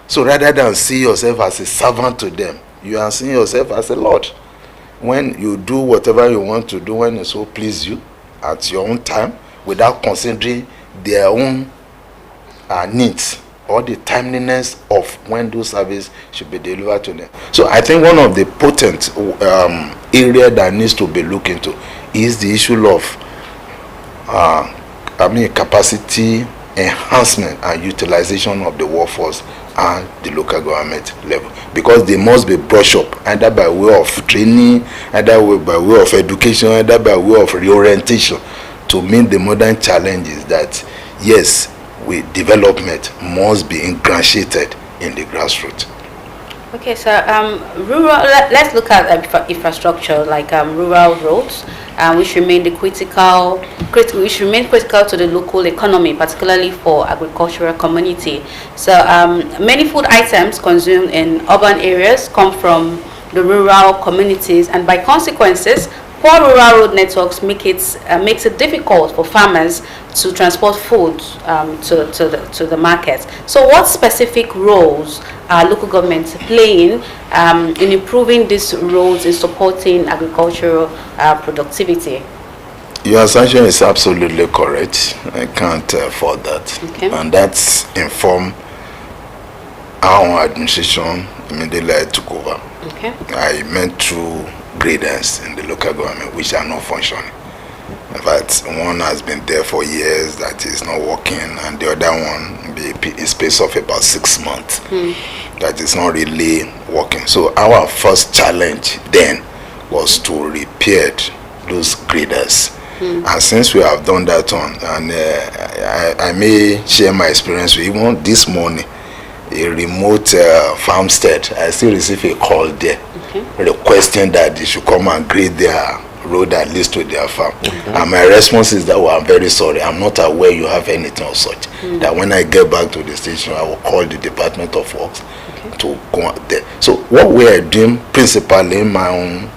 So rather than see yourself as a servant to them, you are seeing yourself as a lord. When you do whatever you want to do, when it so please you, at your own time, without considering their own needs or the timeliness of when those services should be delivered to them. So I think one of the potent area that needs to be looked into is the issue of capacity enhancement and utilization of the workforce and the local government level, because they must be brushed up either by way of training, either by way of education, either by way of reorientation to meet the modern challenges that, yes, development must be ingratiated in the grassroots. Okay, so rural. Let's look at infrastructure like rural roads, which remain critical to the local economy, particularly for agricultural community. So many food items consumed in urban areas come from the rural communities, and by consequences, poor rural road networks makes it difficult for farmers to transport food to the market. So what specific roles are local governments playing in improving these roads in supporting agricultural productivity? Your assumption is absolutely correct. I can't fault that. Okay. And that's informed our administration immediately I took over. Okay. I met two graders in the local government which are not functioning. In fact, one has been there for years that is not working, and the other one in space of about 6 months that is not really working. So our first challenge then was to repair those graders. And since we have done that one, and I may share my experience with even this morning, a remote farmstead, I still receive a call there requesting that they should come and grade their road that leads to their farm. And my response is that, well, I'm very sorry, I'm not aware you have anything of such. That when I get back to the station, I will call the Department of Works to go out there. So what we are doing principally in my own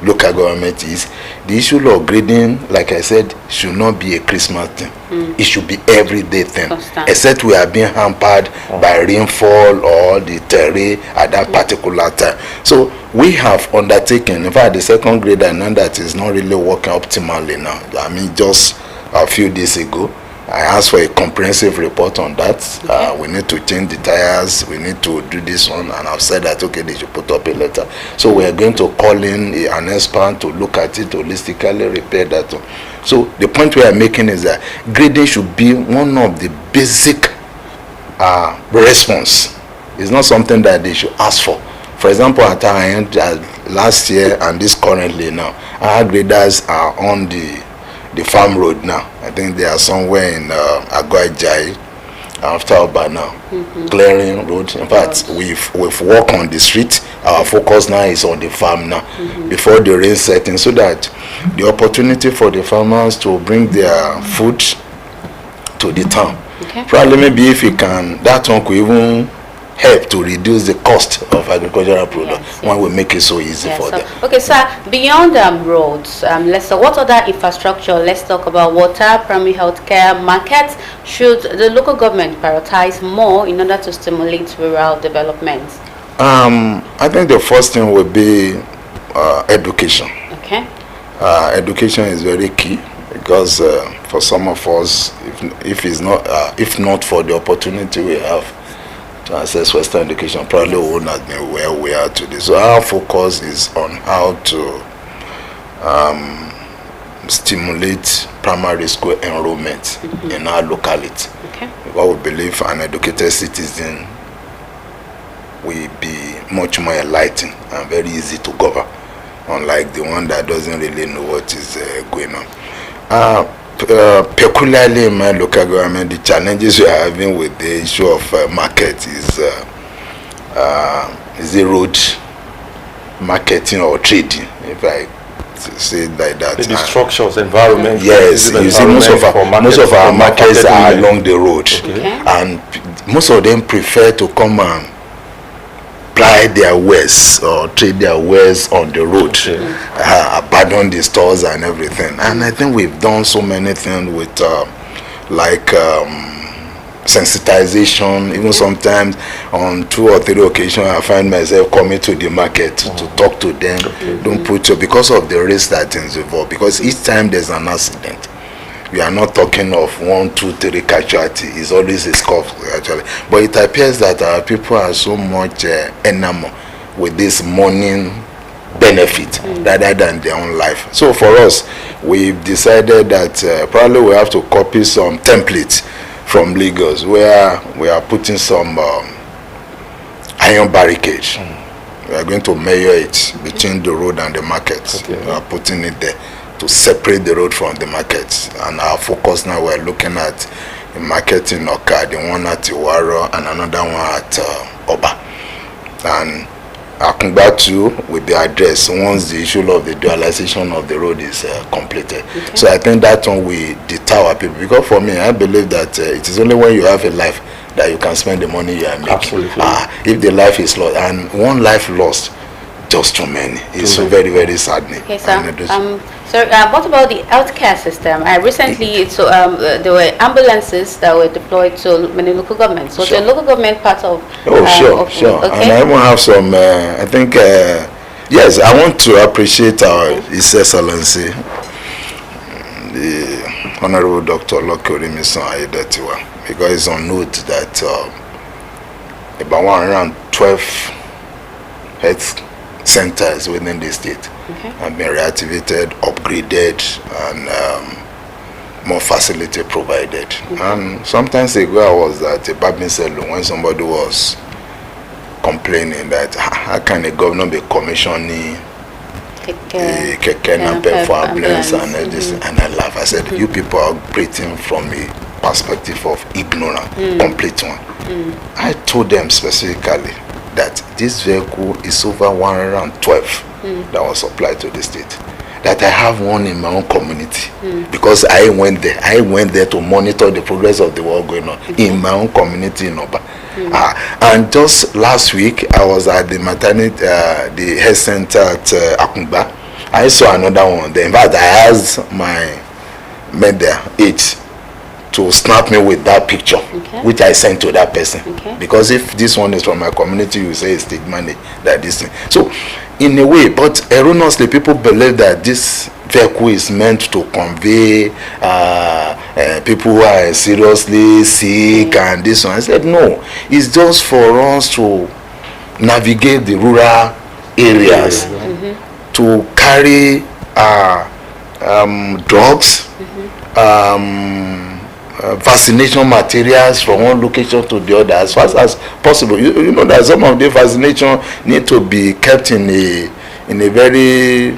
local government is the issue of grading, like I said, should not be a Christmas thing. It should be everyday thing. Except we are being hampered by rainfall or the terrain at that particular time. So we have undertaken, in fact, the second grader now that is not really working optimally now. I mean, just a few days ago, I asked for a comprehensive report on that. We need to change the tires, we need to do this one, and I've said that, okay, they should put up a letter. So we are going to call in an expert to look at it holistically, repair that one. So the point we are making is that grading should be one of the basic response. It's not something that they should ask for. For example, at our end, last year and this currently now. Our graders are on the farm road now. I think they are somewhere in Aguajai after Oba now, clearing road. In fact, we've walked on the street. Our focus now is on the farm now, before the rain setting, so that the opportunity for the farmers to bring their food to the town. Okay. Probably maybe if you can, that one could even help to reduce the cost of agricultural products when we make it so easy for them. Okay, sir, beyond roads, let's talk, what other infrastructure, let's talk about water, primary health care, markets, should the local government prioritize more in order to stimulate rural development? I think the first thing would be education. Okay. Education is very key, because for some of us, if not for the opportunity we have to access Western education, probably we wouldn't have been where we are today. So our focus is on how to stimulate primary school enrollment in our locality. Okay. Because we believe an educated citizen will be much more enlightened and very easy to govern, unlike the one that doesn't really know what is going on. Peculiarly in my local government, the challenges we are having with the issue of market is the road marketing or trading, if I say it like that. The structures, environment. Yes, you see, most of our markets are along the road, and most of them prefer to come and ply their wares or trade their wares on the road, abandon the stores and everything. And I think we've done so many things with sensitization. Even sometimes on 2 or 3 occasions I find myself coming to the market to talk to them. Don't put you, because of the risk that is involved, because each time there's an accident, we are not talking of 1, 2, 3 casualty. It's always a scope actually. But it appears that our people are so much enamored with this morning benefit rather than their own life. So for us, we've decided that probably we have to copy some templates from Lagos, where we are putting some iron barricades. We are going to measure it between the road and the market. We are putting it there to separate the road from the market. And our focus now, we're looking at the market in Oka, the one at Iwaro, and another one at Oba. And Akungba too will be addressed once the issue of the dualization of the road is completed. So I think that one will deter our people, because for me, I believe that it is only when you have a life that you can spend the money you are making. Absolutely. If the life is lost, and one life lost, just too many. It's so very, very saddening. Okay, sir. What about the healthcare system? Recently, there were ambulances that were deployed to many local governments. Was the local government part of? Sure. Okay. And I even have some. I think yes. I want to appreciate His Excellency, the Honorable Dr. Lokorimisan Ayedatiwa, because it's on note that about around 12 health centers within the state have been reactivated, upgraded, and more facility provided. And sometimes ago I was at a barbing salon when somebody was complaining that how can a governor be commissioning a keke nape for ambulance and this, and I laugh. I said, you people are operating from a perspective of ignorance, complete one. I told them specifically that this vehicle is over 112 that was supplied to the state. That I have one in my own community, because I went there to monitor the progress of the work going on in my own community in Oba. And just last week I was at the maternity, the health center at Akungba. I saw another one there. In fact, I asked my mate there to snap me with that picture, which I sent to that person. Because if this one is from my community, you say it's state money, that this thing. So in a way, but erroneously people believe that this vehicle is meant to convey people who are seriously sick and this one. I said no, it's just for us to navigate the rural areas, to carry drugs, vaccination materials from one location to the other as fast as possible. You know that some of the vaccination need to be kept in a very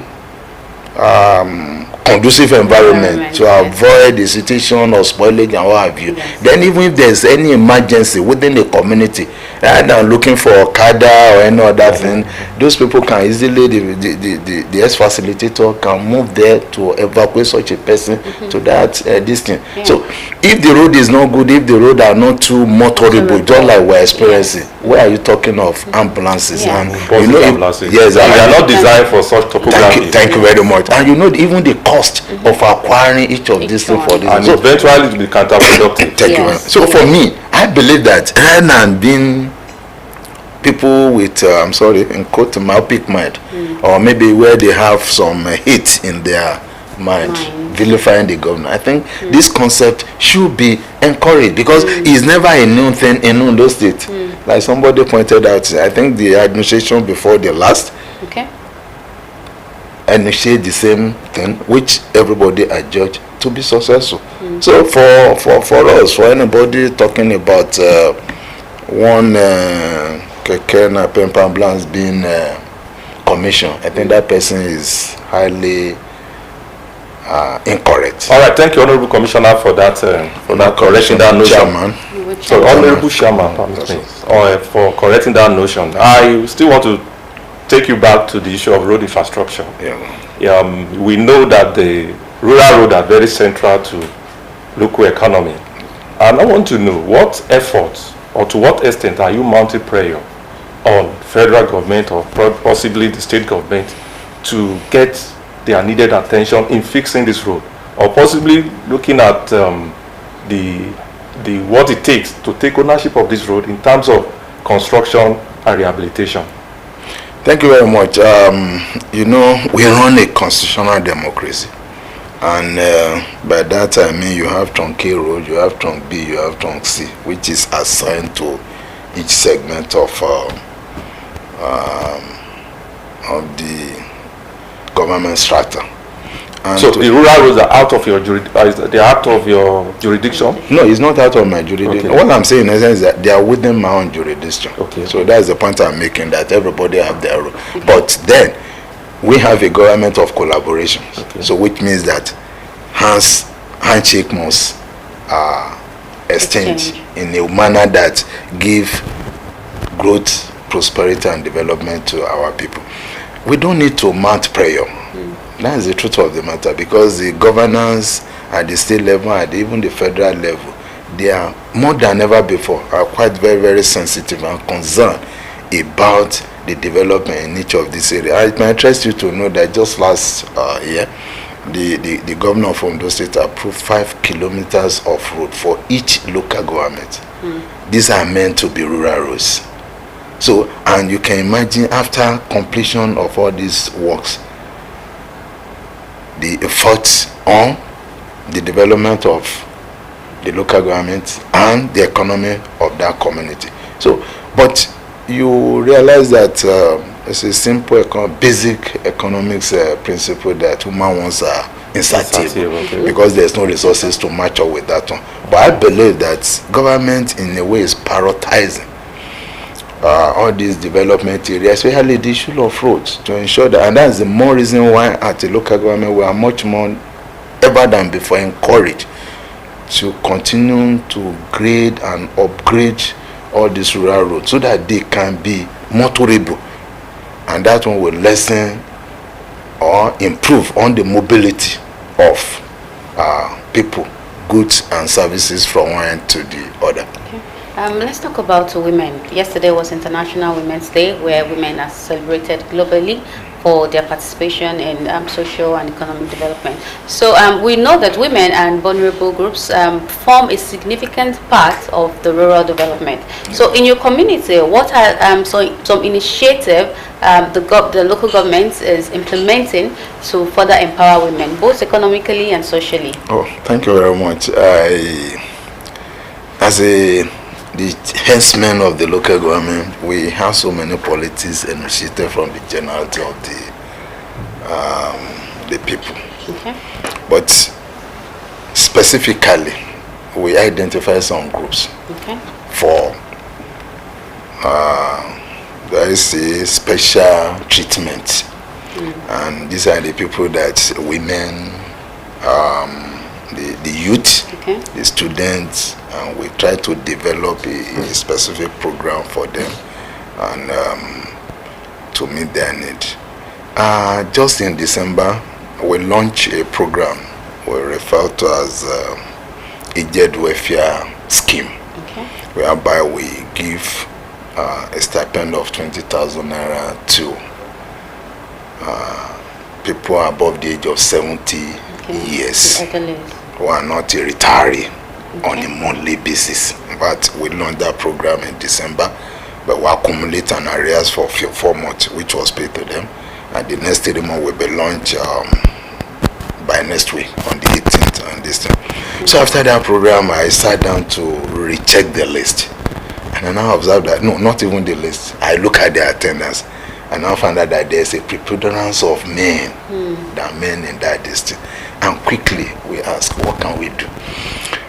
conducive environment to avoid the situation of spoilage and what have you. Yes. Then even if there's any emergency within the community, rather than looking for Okada or any other thing, those people can easily, the ex facilitator can move there to evacuate such a person to that distance. Yeah. So if the road is not good, if the road are not too motorable, just like we're experiencing, where are you talking of ambulances? Yeah. And Buses, ambulances. yes, and they and- are not designed for such topography. Thank you very much. And you know even the cost of acquiring each of these things for this. And So, eventually it will be counterproductive. thank you. Yes. So for me, I believe that rather than being people with, I'm sorry, in quote, myopic mind, or maybe where they have some hate in their mind, vilifying the government, I think this concept should be encouraged because it's never a new thing in Ondo State. Like somebody pointed out, I think the administration before the last Okay. initiate the same thing which everybody adjudged to be successful. So for us, for anybody talking about one keke na pempa ambulance being commissioned, I think that person is highly incorrect. All right, thank you, Honorable Commissioner, for that correcting that notion. Chairman. So, Honorable Chairman, permit me, for correcting that notion. I still want to take you back to the issue of road infrastructure. Yeah. We know that the rural roads are very central to local economy. And I want to know what efforts or to what extent are you mounting prayer on federal government or possibly the state government to get their needed attention in fixing this road, or possibly looking at the what it takes to take ownership of this road in terms of construction and rehabilitation. Thank you very much. You know, we run a constitutional democracy. And by that I mean you have trunk A road, you have trunk B, you have trunk C, which is assigned to each segment of the government strata. And So the rural roads are out of your jurisdiction? no, it's not out of my jurisdiction. Okay. What I'm saying in essence is that they are within my own jurisdiction. Okay. So that's the point I'm making, that everybody have their role. But then we have a government of collaboration. Okay. So which means that handshake must exchange in a manner that give growth, prosperity and development to our people. We don't need to mount prayer. That is the truth of the matter, because the governance at the state level and even the federal level, they are more than ever before are quite very, very sensitive and concerned about the development in each of these areas. It might interest you to know that just last year, the governor of Ondo State approved 5 kilometers of road for each local government. These are meant to be rural roads. So, and you can imagine after completion of all these works, the efforts on the development of the local government and the economy of that community. So, but you realize that it's a simple basic economics principle that human wants are insatiable, Okay. because there's no resources to match up with that one. But I believe that government in a way is prioritizing all these development areas, especially the issue of roads, to ensure that, and that's the more reason why at the local government we are much more ever than before encouraged to continue to grade and upgrade all these rural roads so that they can be motorable, and that one will lessen or improve on the mobility of people, goods and services from one end to the other. Let's talk about women. Yesterday was International Women's Day, where women are celebrated globally for their participation in social and economic development. So we know that women and vulnerable groups form a significant part of the rural development. So in your community, what are some initiative the local government is implementing to further empower women, both economically and socially? Oh, thank you very much. As the headsmen of the local government, we have so many policies initiated from the generality of the people. Okay. But specifically, we identify some groups for there is a special treatment, and these are the people that women, the youth, the students, and we try to develop a specific program for them and to meet their need. Just in December, we launched a program we refer to as aged welfare scheme, whereby we give a stipend of 20,000 naira to people above the age of 70 years who are not a retiree on a monthly basis. But we launched that program in December, but we accumulate an arrears for 4 months, which was paid to them, and the next 3 months will be launched by next week on the 18th and this time. So after that program, I sat down to recheck the list, and I now observed that no, not even the list. I look at the attendance, and I found out that there's a preponderance of men than men in that district. And quickly we ask, what can we do?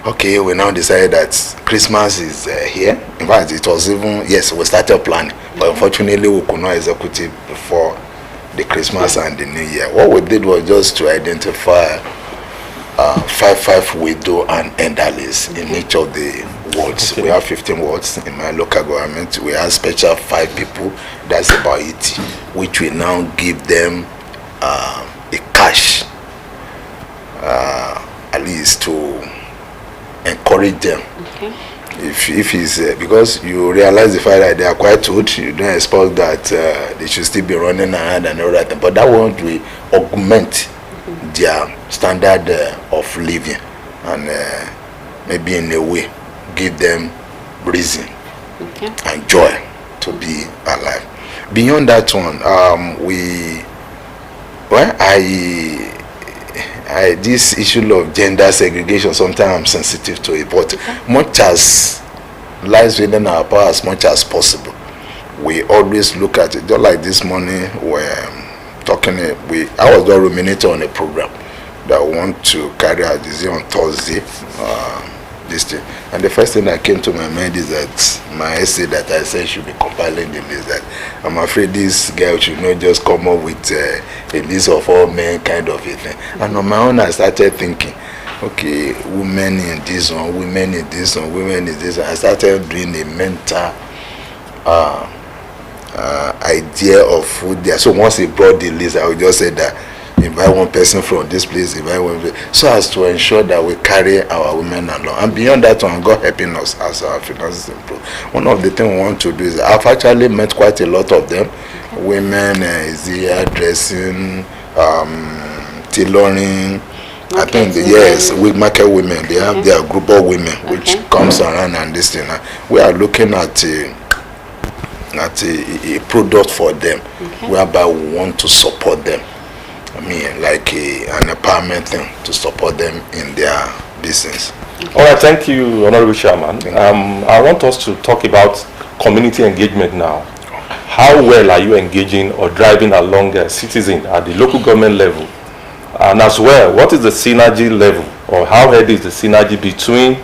Okay, we now decided that Christmas is here. In fact, it was even, yes, we started planning, but unfortunately we could not execute it before the Christmas and the New Year. What we did was just to identify 5 widow and elderlies in each of the wards. We have 15 wards in my local government. We have special 5 people, that's about 80, which we now give them a cash, at least to encourage them. If it's because you realize the fact that they are quite old, you don't expect that they should still be running around and all that, but that won't really augment their standard of living, and maybe in a way give them reason and joy to be alive. Beyond that one, this issue of gender segregation, sometimes I'm sensitive to it, but much as lies within our power, as much as possible, we always look at it. Just like this morning, we're talking, I was just ruminating on a program that we want to carry out this on Thursday, this thing. And the first thing that came to my mind is that my essay that I said should be compiling the list, that I'm afraid this girl should not just come up with a list of all men kind of a thing. And on my own, I started thinking, okay, women in this one, women in this one, women in this one. I started doing a mental idea of who they are. So once he brought the list, I would just say that invite one person from this place, invite one place, so as to ensure that we carry our women along. And beyond that one, God helping us as our finances improve. One of the things we want to do is, I've actually met quite a lot of them. Women is the dressing, tailoring. I think yes, with market women, they have their group of women which comes around and this thing. We are looking at a product for them, whereby we want to support them. I mean, like an empowerment thing to support them in their business. All right, thank you, Honorable Chairman. I want us to talk about community engagement now. How well are you engaging or driving along citizens at the local government level? And as well, what is the synergy level, or how heavy is the synergy between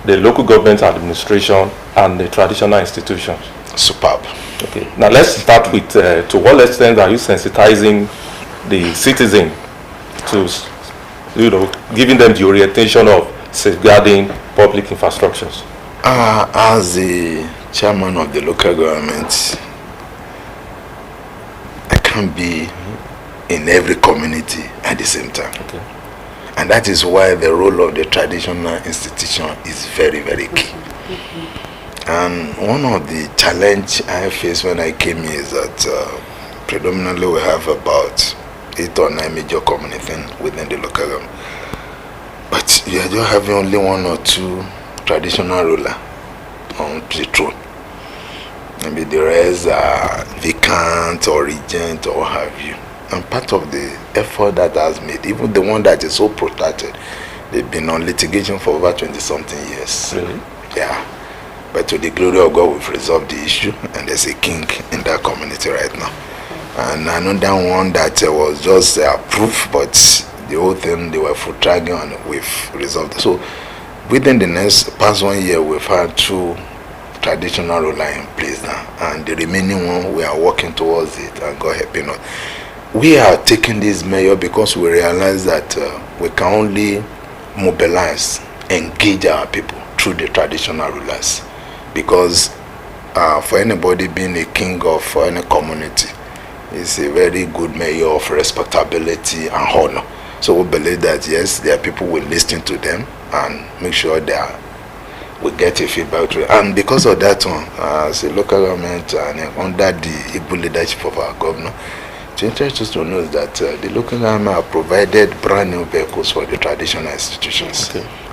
the local government administration and the traditional institutions? Superb. Okay, now let's start with to what extent are you sensitizing the citizen to, giving them the orientation of safeguarding public infrastructures? As the chairman of the local government, I can't be in every community at the same time. And that is why the role of the traditional institution is very, very key. And one of the challenge I faced when I came here is that predominantly we have about 8 or 9 major communities within the local government, but you are just having only 1 or 2 traditional ruler on the throne. Maybe the rest are vacant or regent or what have you. And part of the effort that has made, even the one that is so protected, they've been on litigation for over 20-something years. Really? Yeah. But to the glory of God, we've resolved the issue, and there's a king in that community right now. And another one that was just approved, but the whole thing, they were full dragging, and we've resolved it. So within the past 1 year, we've had 2 traditional ruler in place now, and the remaining one we are working towards it, and God helping us. We are taking this measure because we realize that we can only mobilize, engage our people through the traditional rulers, because for anybody being a king of any community, it's a very good measure of respectability and honor. So we believe that yes, there are people will listen to them and make sure that we get a feedback to it. And because of that one, as a local government and under the able leadership of our governor, it's interesting to know that the local government have provided brand new vehicles for the traditional institutions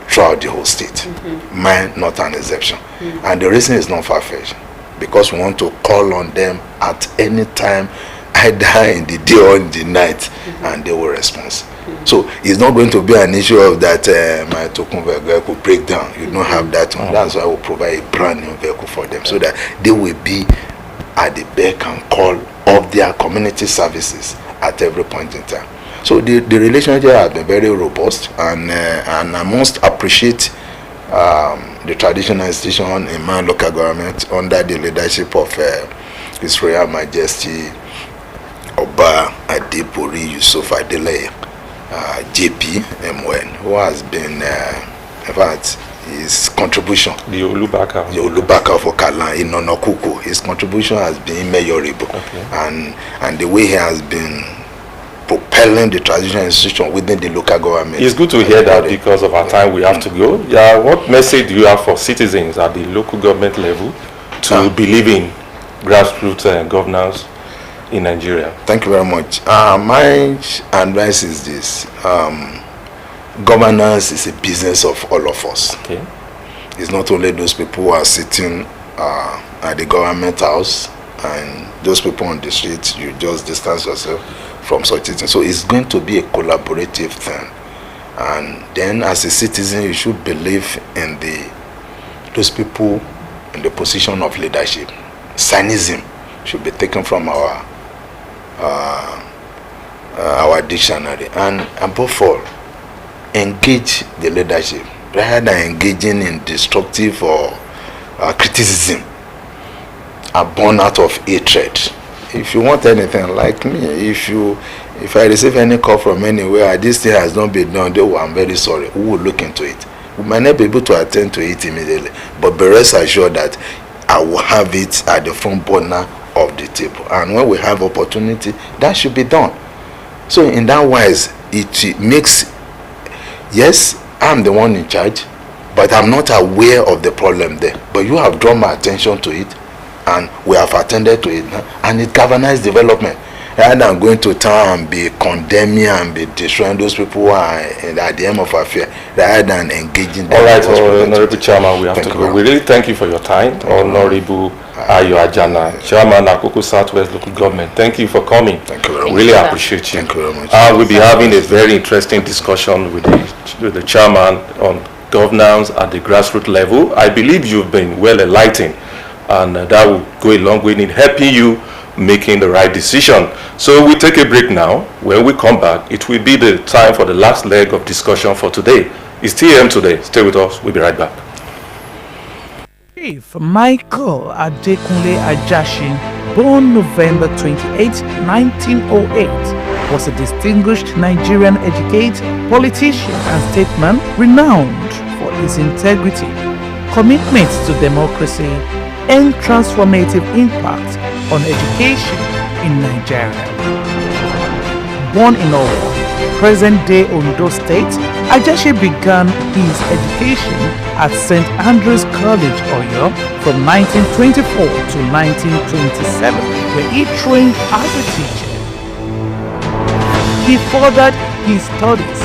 throughout the whole state. Mine not an exception. And the reason is not far-fetched, because we want to call on them at any time, either in the day or in the night, and they will respond. So it's not going to be an issue of that my token vehicle break down. You don't have that one. That's why I will provide a brand new vehicle for them, so that they will be at the beck and call of their community services at every point in time. So the relationship has been very robust, and I must appreciate the traditional institution in my local government under the leadership of His Royal Majesty Oba Adepori Yusuf Adeleye, JP MN, who has been, in fact, his contribution, the Olubaka for Kalan in Nonokuku, his contribution has been immeasurable, and the way he has been propelling the traditional institution within the local government. It's good to hear that, because of our time we have to go. Yeah, what message do you have for citizens at the local government level to believe in grassroots governance in Nigeria? Thank you very much. My advice is this. Governance is a business of all of us. It's not only those people who are sitting at the government house and those people on the street. You just distance yourself from such a thing. So it's going to be a collaborative thing. And then as a citizen, you should believe in those people in the position of leadership. Cynicism should be taken from our dictionary, and above all, engage the leadership rather than engaging in destructive or criticism born out of hatred. If you want anything like me, if I receive any call from anywhere, this thing has not been done, I'm very sorry, we will look into it. We might not be able to attend to it immediately, but be rest assured that I will have it at the front burner of the table, and when we have opportunity, that should be done. So in that wise, it makes, yes, I'm the one in charge, but I'm not aware of the problem there, but you have drawn my attention to it, and we have attended to it now, and it galvanizes development, rather than going to town and be condemning and be destroying those people who are at the end of affair, rather than engaging them. All right, Honorable Chairman, we have to go. We really thank you for your time. Honorable Ayo Ajana, Chairman Akoko Southwest Local Government, thank you for coming. Thank you very much. Really appreciate you. Thank you very much. We'll be having a very interesting discussion with the chairman on governance at the grassroots level. I believe you've been well enlightened, and that will go a long way in helping you making the right decision. So we take a break now. When we come back, it will be the time for the last leg of discussion for today. It's TM today. Stay with us. We'll be right back. Chief Michael Adekunle Ajashin, born November 28, 1908, was a distinguished Nigerian educator, politician, and statesman renowned for his integrity, commitment to democracy, and transformative impact on education in Nigeria. Born in Owo, present-day Ondo State, Ajashi began his education at St. Andrew's College, Oyo, from 1924 to 1927, where he trained as a teacher. He furthered his studies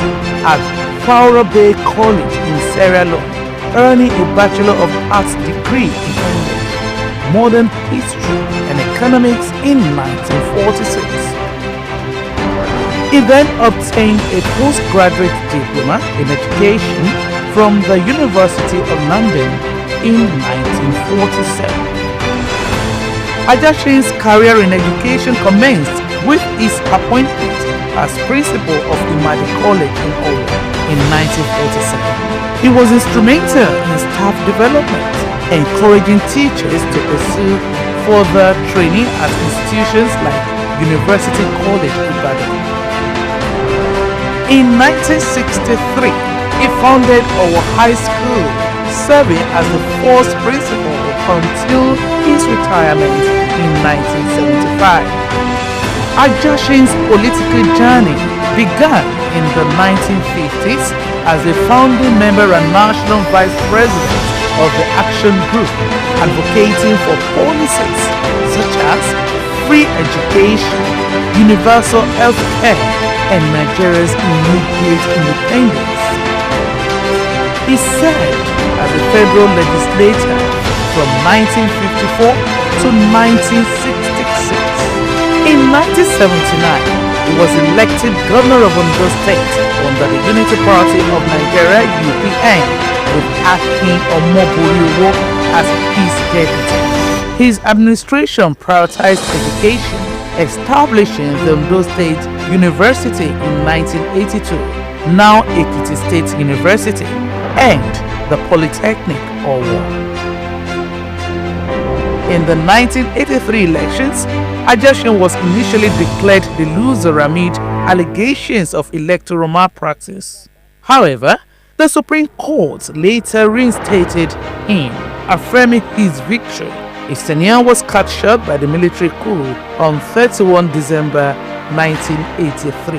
at Fowler Bay College in Sierra Leone, earning a Bachelor of Arts degree in English, Modern History and Economics in 1946. He then obtained a postgraduate diploma in education from the University of London in 1947. Ajashin's career in education commenced with his appointment as principal of Imadi College in Owo in 1947. He was instrumental in staff development, encouraging teachers to pursue further training at institutions like University College Ibadan. In 1963, he founded our high school, serving as the first principal until his retirement in 1975. Ajashin's political journey began in the 1950s as a founding member and national vice president of the Action Group, advocating for policies such as free education, universal health care, and Nigeria's immediate independence. He served as a federal legislator from 1954 to 1966. In 1979, he was elected governor of Ondo State under the Unity Party of Nigeria (UPN), with Akin Omoboriwo as his deputy. His administration prioritized education, establishing the Ondo State University in 1982, now Ekiti State University, and the Polytechnic Owo. In the 1983 elections, Ajashin was initially declared the loser amid allegations of electoral malpractice. However, the Supreme Court later reinstated him, affirming his victory. His tenure was cut short by the military coup on 31 December 1983.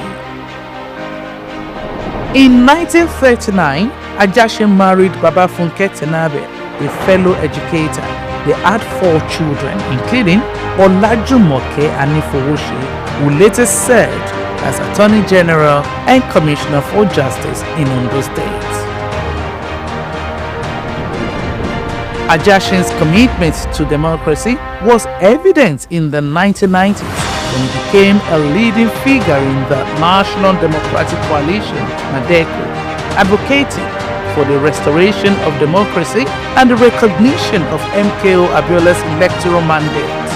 In 1939, Ajashin married Babafunke Tenabe, a fellow educator. They had 4 children, including Olajumoke Anifowoshi, who later served as Attorney General and Commissioner for Justice in Ondo State. Ajashin's commitment to democracy was evident in the 1990s when he became a leading figure in the National Democratic Coalition, NADECO, advocating for the restoration of democracy and the recognition of MKO Abiola's electoral mandate.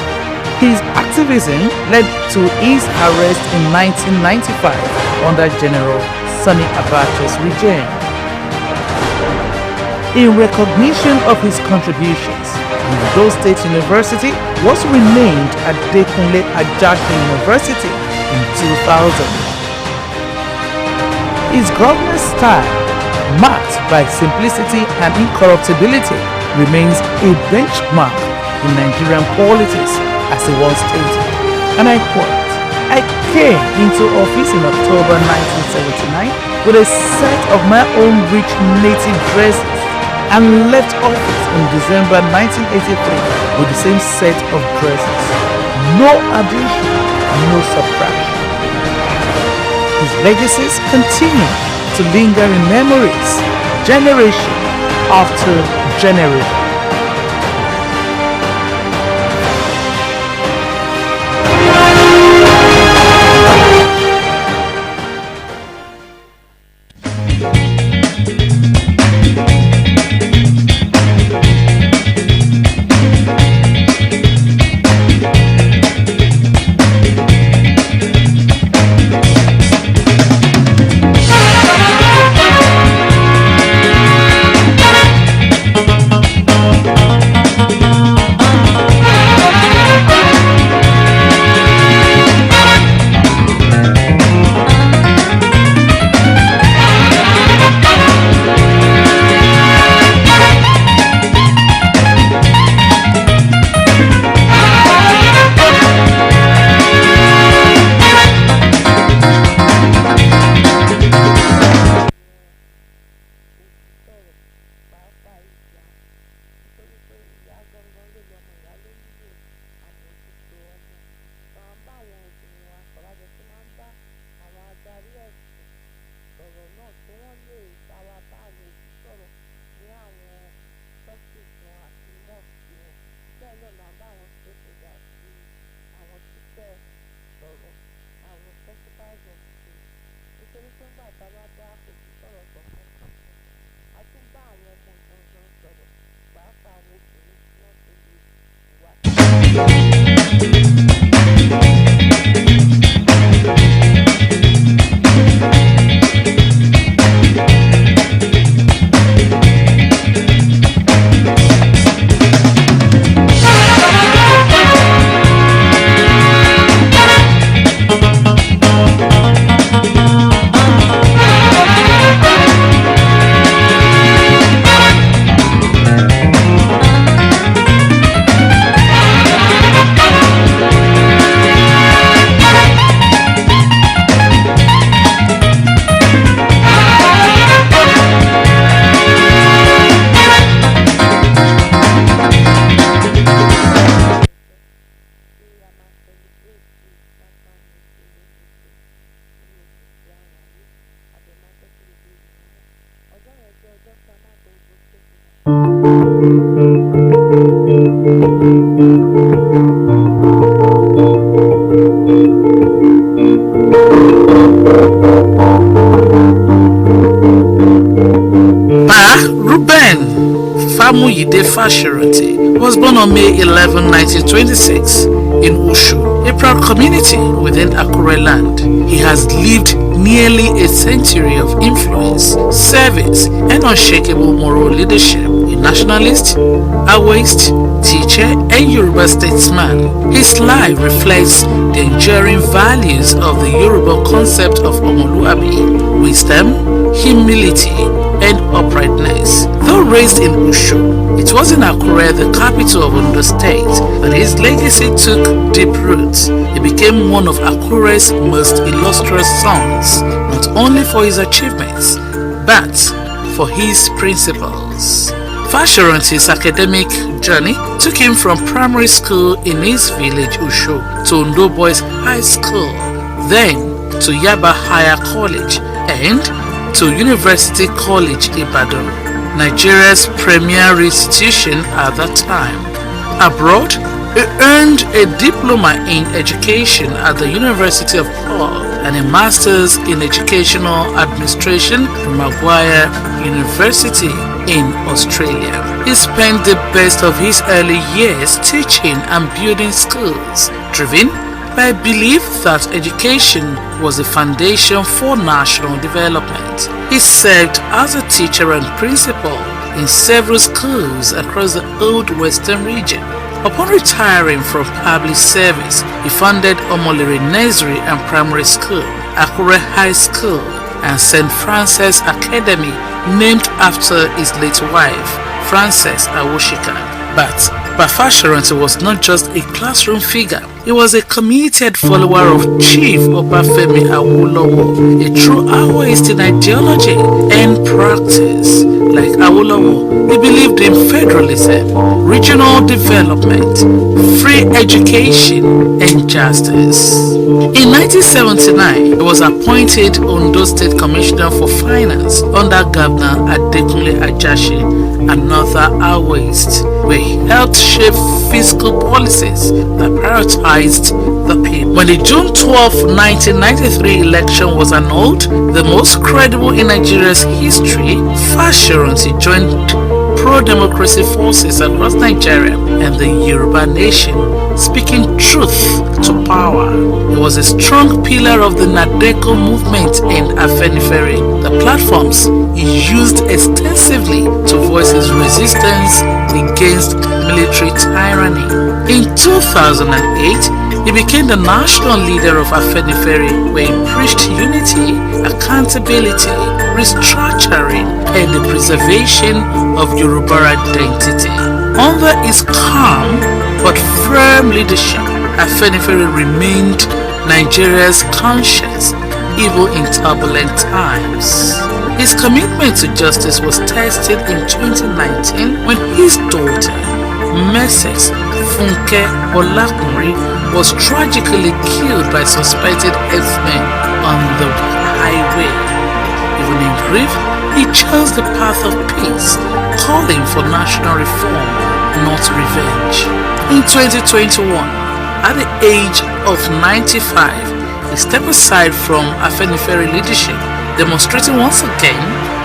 His activism led to his arrest in 1995 under General Sani Abacha's regime. In recognition of his contributions, Ondo State University was renamed Adekunle Ajashin University in 2000. His governance style, marked by simplicity and incorruptibility, remains a benchmark in Nigerian politics, as he once stated, and I quote, "I came into office in October 1979 with a set of my own rich native dresses and left office in December 1983 with the same set of dresses. No addition, no subtraction." His legacies continue to linger in memories, generation after generation. Famuyide Fashiranti was born on May 11, 1926 in Ushu, a proud community within Akure land. He has lived nearly a century of influence, service, and unshakable moral leadership. A nationalist, Awaist, teacher, and Yoruba statesman, his life reflects the enduring values of the Yoruba concept of Omoluabi, wisdom, humility, and uprightness. Though raised in Ushu, it was in Akure, the capital of Ondo State, that his legacy took deep roots. He became one of Akure's most illustrious sons, not only for his achievements, but for his principles. Fashiranti's academic journey took him from primary school in his village Ushu to Ondo Boys High School, then to Yaba Higher College, and to University College Ibadan, Nigeria's premier institution at that time. Abroad, he earned a diploma in education at the University of Hull and a master's in educational administration from Maguire University in Australia. He spent the best of his early years teaching and building schools, driven by a belief that education was a foundation for national development. He served as a teacher and principal in several schools across the Old Western region. Upon retiring from public service, he founded Omolere Nursery and Primary School, Akure High School, and St. Francis Academy, named after his late wife, Frances Awoshika. But Fashiranti was not just a classroom figure. He was a committed follower of Chief Obafemi Awolowo, a true Awoist in ideology and practice. Like Awolowo, he believed in federalism, regional development, free education, and justice. In 1979, he was appointed Ondo State Commissioner for Finance under Governor Adekunle Ajashi, another Awoist, where he helped shape fiscal policies that prioritized the people. When the June 12, 1993 election was annulled, the most credible in Nigeria's history, Fashiranti joined pro-democracy forces across Nigeria and the Yoruba nation, speaking truth to power. He was a strong pillar of the Nadeko movement in Afenifere, the platforms he used extensively to voice his resistance against military tyranny. In 2008, he became the national leader of Afenifere, where he preached unity, accountability, restructuring, and the preservation of Yoruba identity. Under his calm but firm leadership, Afenifere remained Nigeria's conscience even in turbulent times. His commitment to justice was tested in 2019 when his daughter, Mrs. Funke Olakunri, was tragically killed by suspected herdsmen on the highway. Even in grief, he chose the path of peace, calling for national reform, not revenge. In 2021, at the age of 95, he stepped aside from Afenifere leadership, demonstrating once again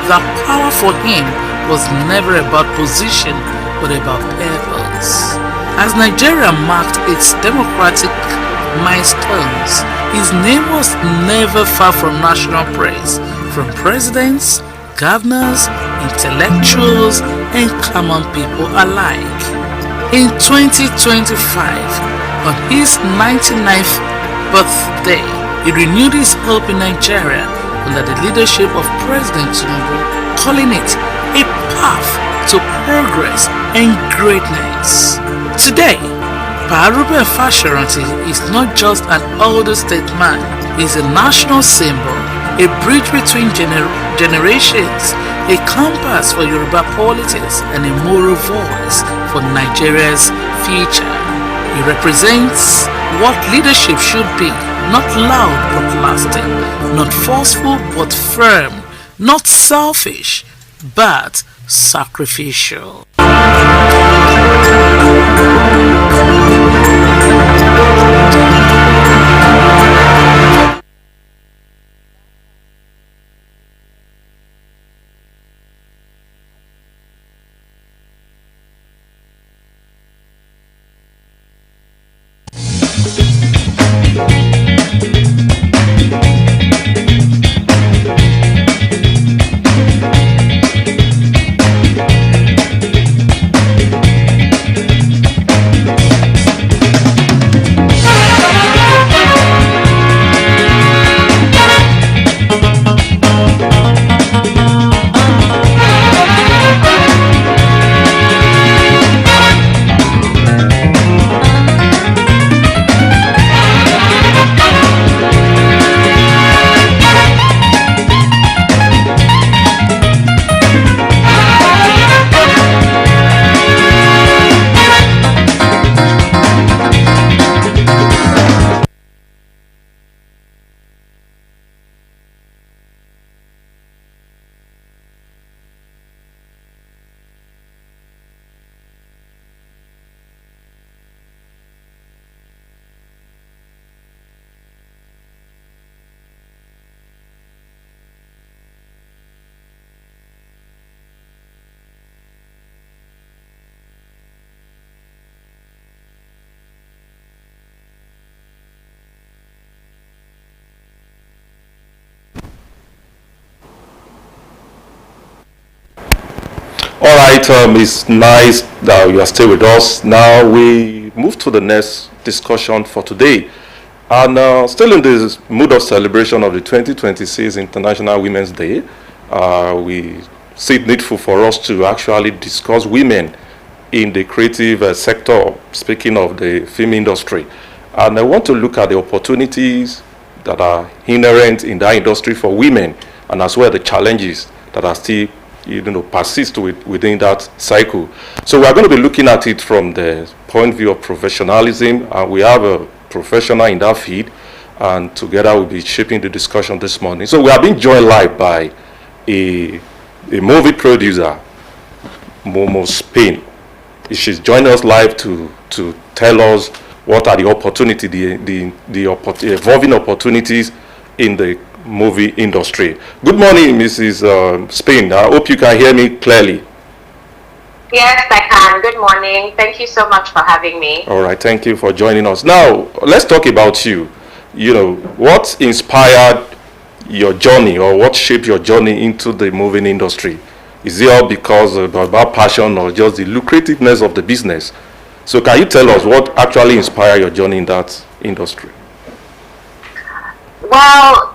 that power for him was never about position but about purpose. As Nigeria marked its democratic milestones, his name was never far from national praise from presidents, governors, intellectuals, and common people alike. In 2025, on his 99th birthday, he renewed his hope in Nigeria under the leadership of President Tinubu, calling it a path to progress and greatness. Today, Paarube Fashiranti is not just an older statesman, he is a national symbol, a bridge between generations, a compass for Yoruba politics, and a moral voice for Nigeria's future. He represents what leadership should be, not loud but lasting, not forceful but firm, not selfish but sacrificial. All right, it's nice that you are still with us. Now we move to the next discussion for today. And still in this mood of celebration of the 2026 International Women's Day, we see it needful for us to actually discuss women in the creative sector, speaking of the film industry. And I want to look at the opportunities that are inherent in that industry for women, and as well the challenges that are still persist within that cycle. So we are going to be looking at it from the point of view of professionalism, and we have a professional in that field, and together we'll be shaping the discussion this morning. So we are being joined live by a movie producer, Momo Spain. She's joining us live to tell us what are the opportunity, the evolving opportunities in the movie industry. Good morning, Mrs. Spain. I hope you can hear me clearly. Yes, I can. Good morning. Thank you so much for having me. All right, thank you for joining us. Now, let's talk about you. What inspired your journey, or what shaped your journey into the movie industry? Is it all because of about passion, or just the lucrativeness of the business? So can you tell us what actually inspired your journey in that industry? Well,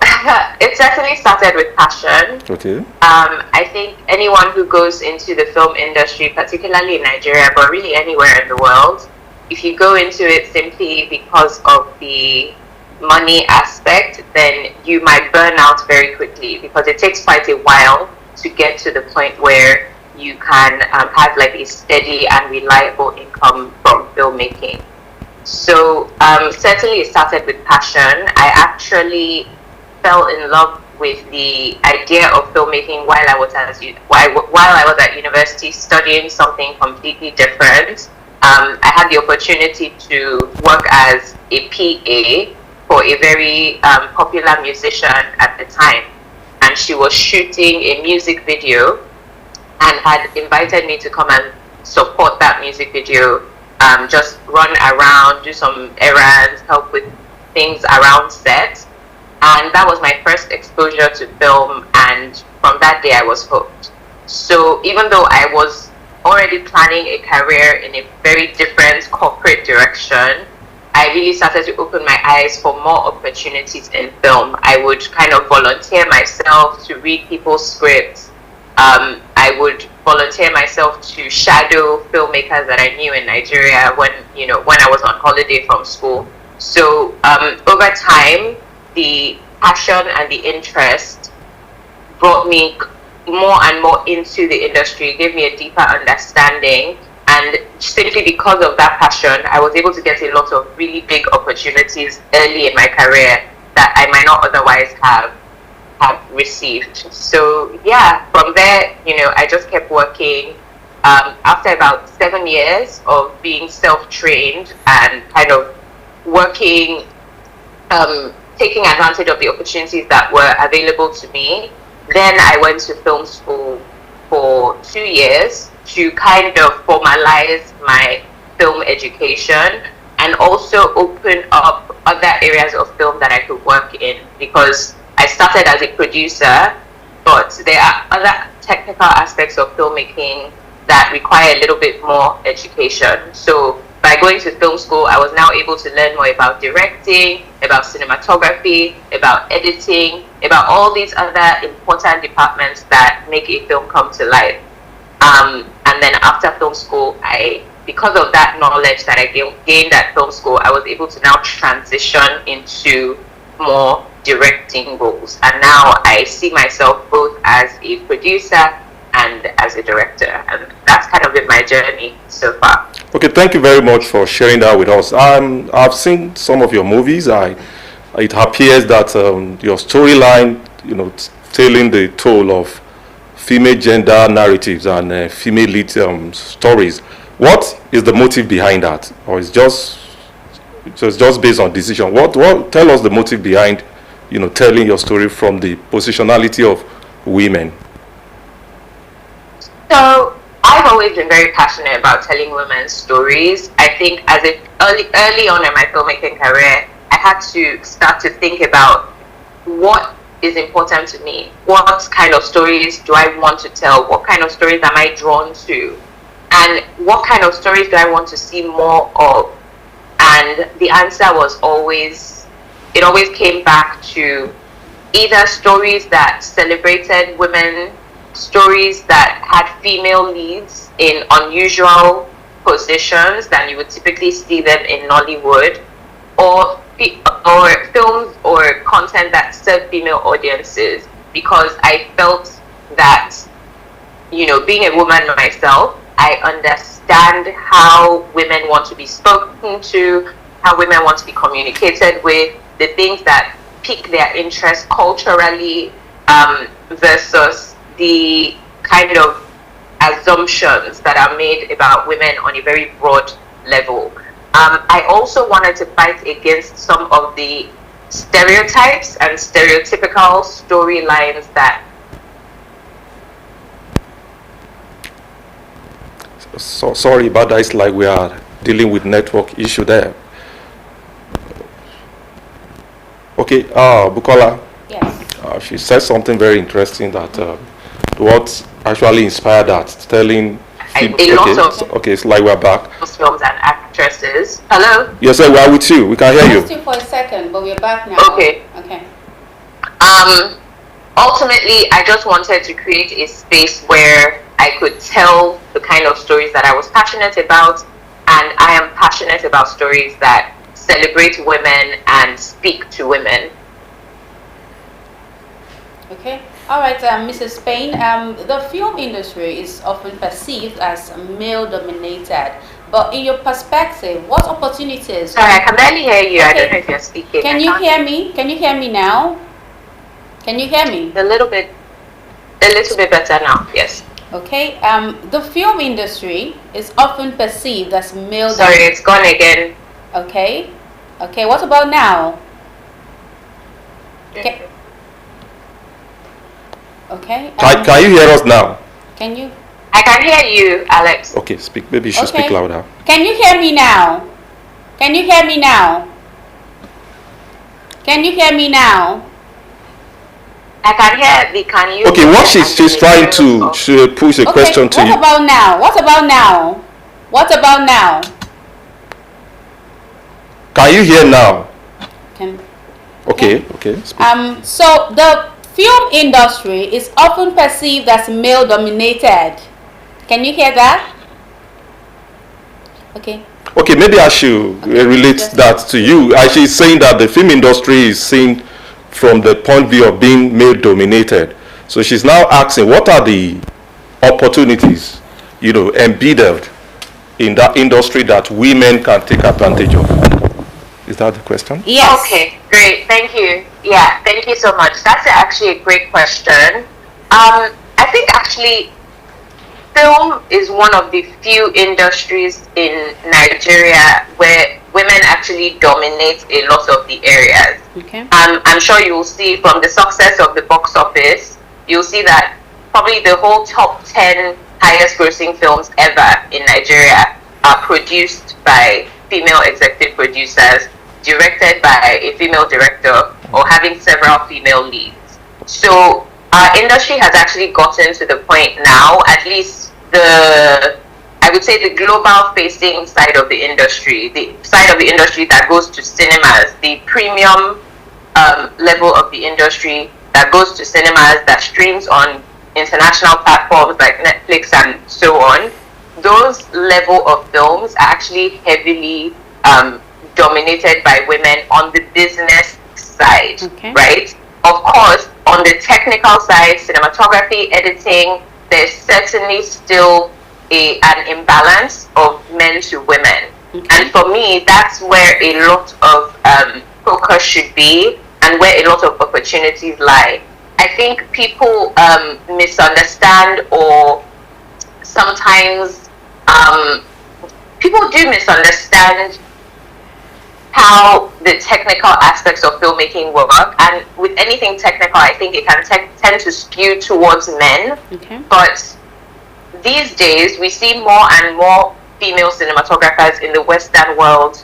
it certainly started with passion. Okay. I think anyone who goes into the film industry, particularly in Nigeria, but really anywhere in the world, if you go into it simply because of the money aspect, then you might burn out very quickly, because it takes quite a while to get to the point where you can have like a steady and reliable income from filmmaking. So certainly it started with passion. I actually fell in love with the idea of filmmaking while I was at university studying something completely different. I had the opportunity to work as a PA for a very popular musician at the time, and she was shooting a music video and had invited me to come and support that music video. Just run around, do some errands, help with things around set. And that was my first exposure to film, and from that day I was hooked. So even though I was already planning a career in a very different corporate direction, I really started to open my eyes for more opportunities in film. I would kind of volunteer myself to read people's scripts. I would volunteer myself to shadow filmmakers that I knew in Nigeria when I was on holiday from school. So over time, the passion and the interest brought me more and more into the industry, gave me a deeper understanding, and simply because of that passion, I was able to get a lot of really big opportunities early in my career that I might not otherwise have received. So yeah, from there, I just kept working. After about 7 years of being self-trained and kind of working, taking advantage of the opportunities that were available to me, then I went to film school for 2 years to kind of formalize my film education and also open up other areas of film that I could work in, because I started as a producer, but there are other technical aspects of filmmaking that require a little bit more education. So by going to film school, I was now able to learn more about directing, about cinematography, about editing, about all these other important departments that make a film come to life. And then after film school, because of that knowledge that I gained at film school, I was able to now transition into more directing roles, and now I see myself both as a producer and as a director, and that's kind of been my journey so far. Okay, thank you very much for sharing that with us. I've seen some of your movies. It appears that your storyline, telling the toll of female gender narratives and female lead stories. What is the motive behind that, or is just based on decision? What tell us the motive behind telling your story from the positionality of women? So I've always been very passionate about telling women's stories. I think as early on in my filmmaking career, I had to start to think about what is important to me? What kind of stories do I want to tell? What kind of stories am I drawn to? And what kind of stories do I want to see more of? And the answer was always, it always came back to either stories that celebrated women, stories that had female leads in unusual positions than you would typically see them in Nollywood, or films or content that serve female audiences, because I felt that, you know, being a woman myself, I understand how women want to be spoken to, how women want to be communicated with, the things that pique their interest culturally, versus the kind of assumptions that are made about women on a very broad level. I also wanted to fight against some of the stereotypes and stereotypical storylines that... So sorry about that. It's like we are dealing with network issue there. Okay, Bukola. Yes. She said something very interesting that what actually inspired that, telling okay, it's like we're back. Films and actresses. Hello? Yes, sir, we are with you. We can hear I you. lost you for a second, but we're back now. Okay. Okay. Ultimately, I just wanted to create a space where I could tell the kind of stories that I was passionate about, and I am passionate about stories that celebrate women and speak to women. Okay. All right, Mrs. Payne, the film industry is often perceived as male-dominated, but in your perspective, what opportunities... Sorry, I can barely hear you. Okay. I don't know if you're speaking. Can you hear me? Can you hear me now? Can you hear me? A little bit better now, yes. Okay, the film industry is often perceived as male... Sorry, it's gone again. Okay, okay, what about now? Okay. Okay. Can you hear us now? Can you? I can hear you, Alex. Okay, speak. Maybe you should speak louder. Can you hear me now? Can you hear me now? Can you hear me now? I can hear the can you. Okay, what she's trying to push a question to you. What about now? What about now? What about now? Can you hear now? Okay. Okay. Speak. So the film industry is often perceived as male dominated. Can you hear that? Okay. Okay, maybe I should relate that to you. She's saying that the film industry is seen from the point of view of being male dominated. So she's now asking, what are the opportunities, embedded in that industry that women can take advantage of? Is that the question? Yes. Okay, great. Thank you. Yeah, thank you so much. That's actually a great question. I think actually film is one of the few industries in Nigeria where women actually dominate a lot of the areas. Okay. I'm sure you will see from the success of the box office, you'll see that probably the whole top 10 highest grossing films ever in Nigeria are produced by female executive producers, directed by a female director, or having several female leads. So our industry has actually gotten to the point now, at least I would say the global facing side of the industry, the side of the industry that goes to cinemas, the premium level of the industry that goes to cinemas, that streams on international platforms like Netflix and so on. Those level of films are actually heavily dominated by women on the business side, right? Of course, on the technical side, cinematography, editing, there's certainly still an imbalance of men to women. And for me, that's where a lot of focus should be and where a lot of opportunities lie. I think people misunderstand, or sometimes people do misunderstand how the technical aspects of filmmaking work, and with anything technical, I think it can tend to skew towards men. But these days, we see more and more female cinematographers in the Western world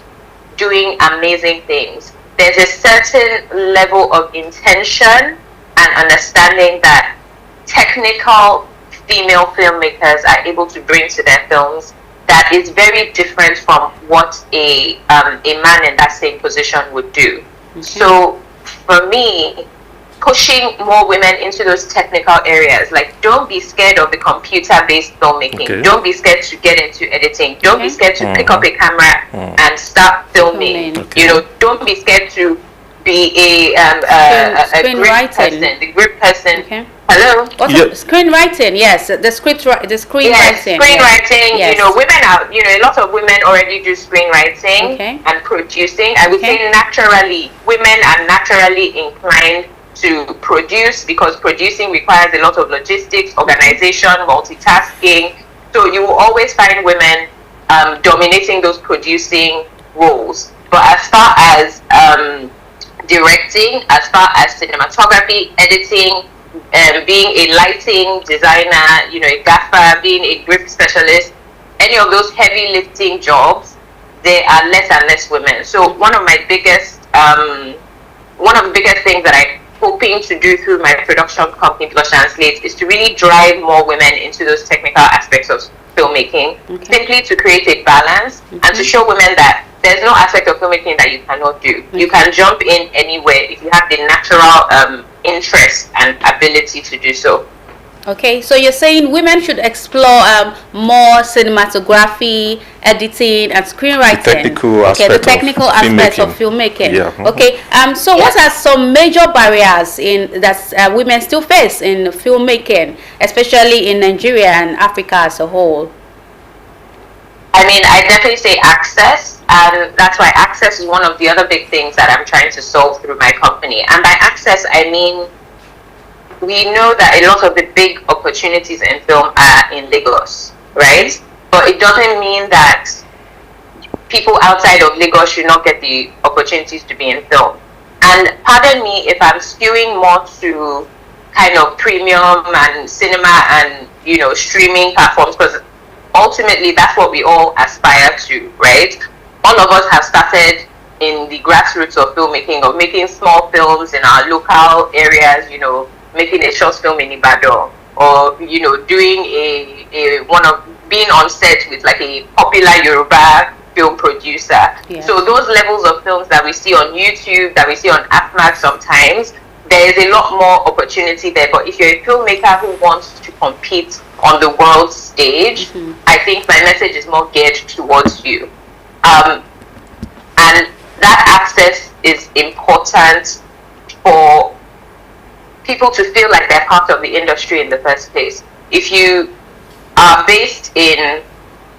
doing amazing things. There's a certain level of intention and understanding that technical female filmmakers are able to bring to their films that is very different from what a man in that same position would do. Okay. So for me, pushing more women into those technical areas, like don't be scared of the computer-based filmmaking. Okay. Don't be scared to get into editing. Don't be scared to pick up a camera and start filming. Okay. You know, don't be scared to be a grip person. The grip person. Okay. Hello. Screenwriting, yes. The screenwriting. Yes, screenwriting. Yes. You know, women are. You know, a lot of women already do screenwriting and producing. I would say naturally, women are naturally inclined to produce because producing requires a lot of logistics, organization, multitasking. So you will always find women dominating those producing roles. But as far as directing, as far as cinematography, editing, being a lighting designer, you know, a gaffer, being a grip specialist, any of those heavy lifting jobs, there are less and less women. So one of the biggest things that I'm hoping to do through my production company Plus Translate is to really drive more women into those technical aspects of filmmaking, simply to create a balance and to show women that there's no aspect of filmmaking that you cannot do. You can jump in anywhere if you have the natural interest and ability to do so. Okay, so you're saying women should explore more cinematography, editing, and screenwriting. The technical aspects of filmmaking. Yeah. Okay. So what are some major barriers that women still face in filmmaking, especially in Nigeria and Africa as a whole? I mean, I definitely say access, and that's why access is one of the other big things that I'm trying to solve through my company. And by access, I mean, we know that a lot of the big opportunities in film are in Lagos, right? But it doesn't mean that people outside of Lagos should not get the opportunities to be in film. And pardon me if I'm skewing more to kind of premium and cinema and, you know, streaming platforms, because ultimately that's what we all aspire to, right? All of us have started in the grassroots of filmmaking, of making small films in our local areas, you know, making a short film in Ibadan, or, you know, doing being on set with like a popular Yoruba film producer. Yes. So those levels of films that we see on YouTube, that we see on AppMax sometimes, there is a lot more opportunity there. But if you're a filmmaker who wants to compete on the world stage, I think my message is more geared towards you. And that access is important for people to feel like they're part of the industry in the first place. If you are based in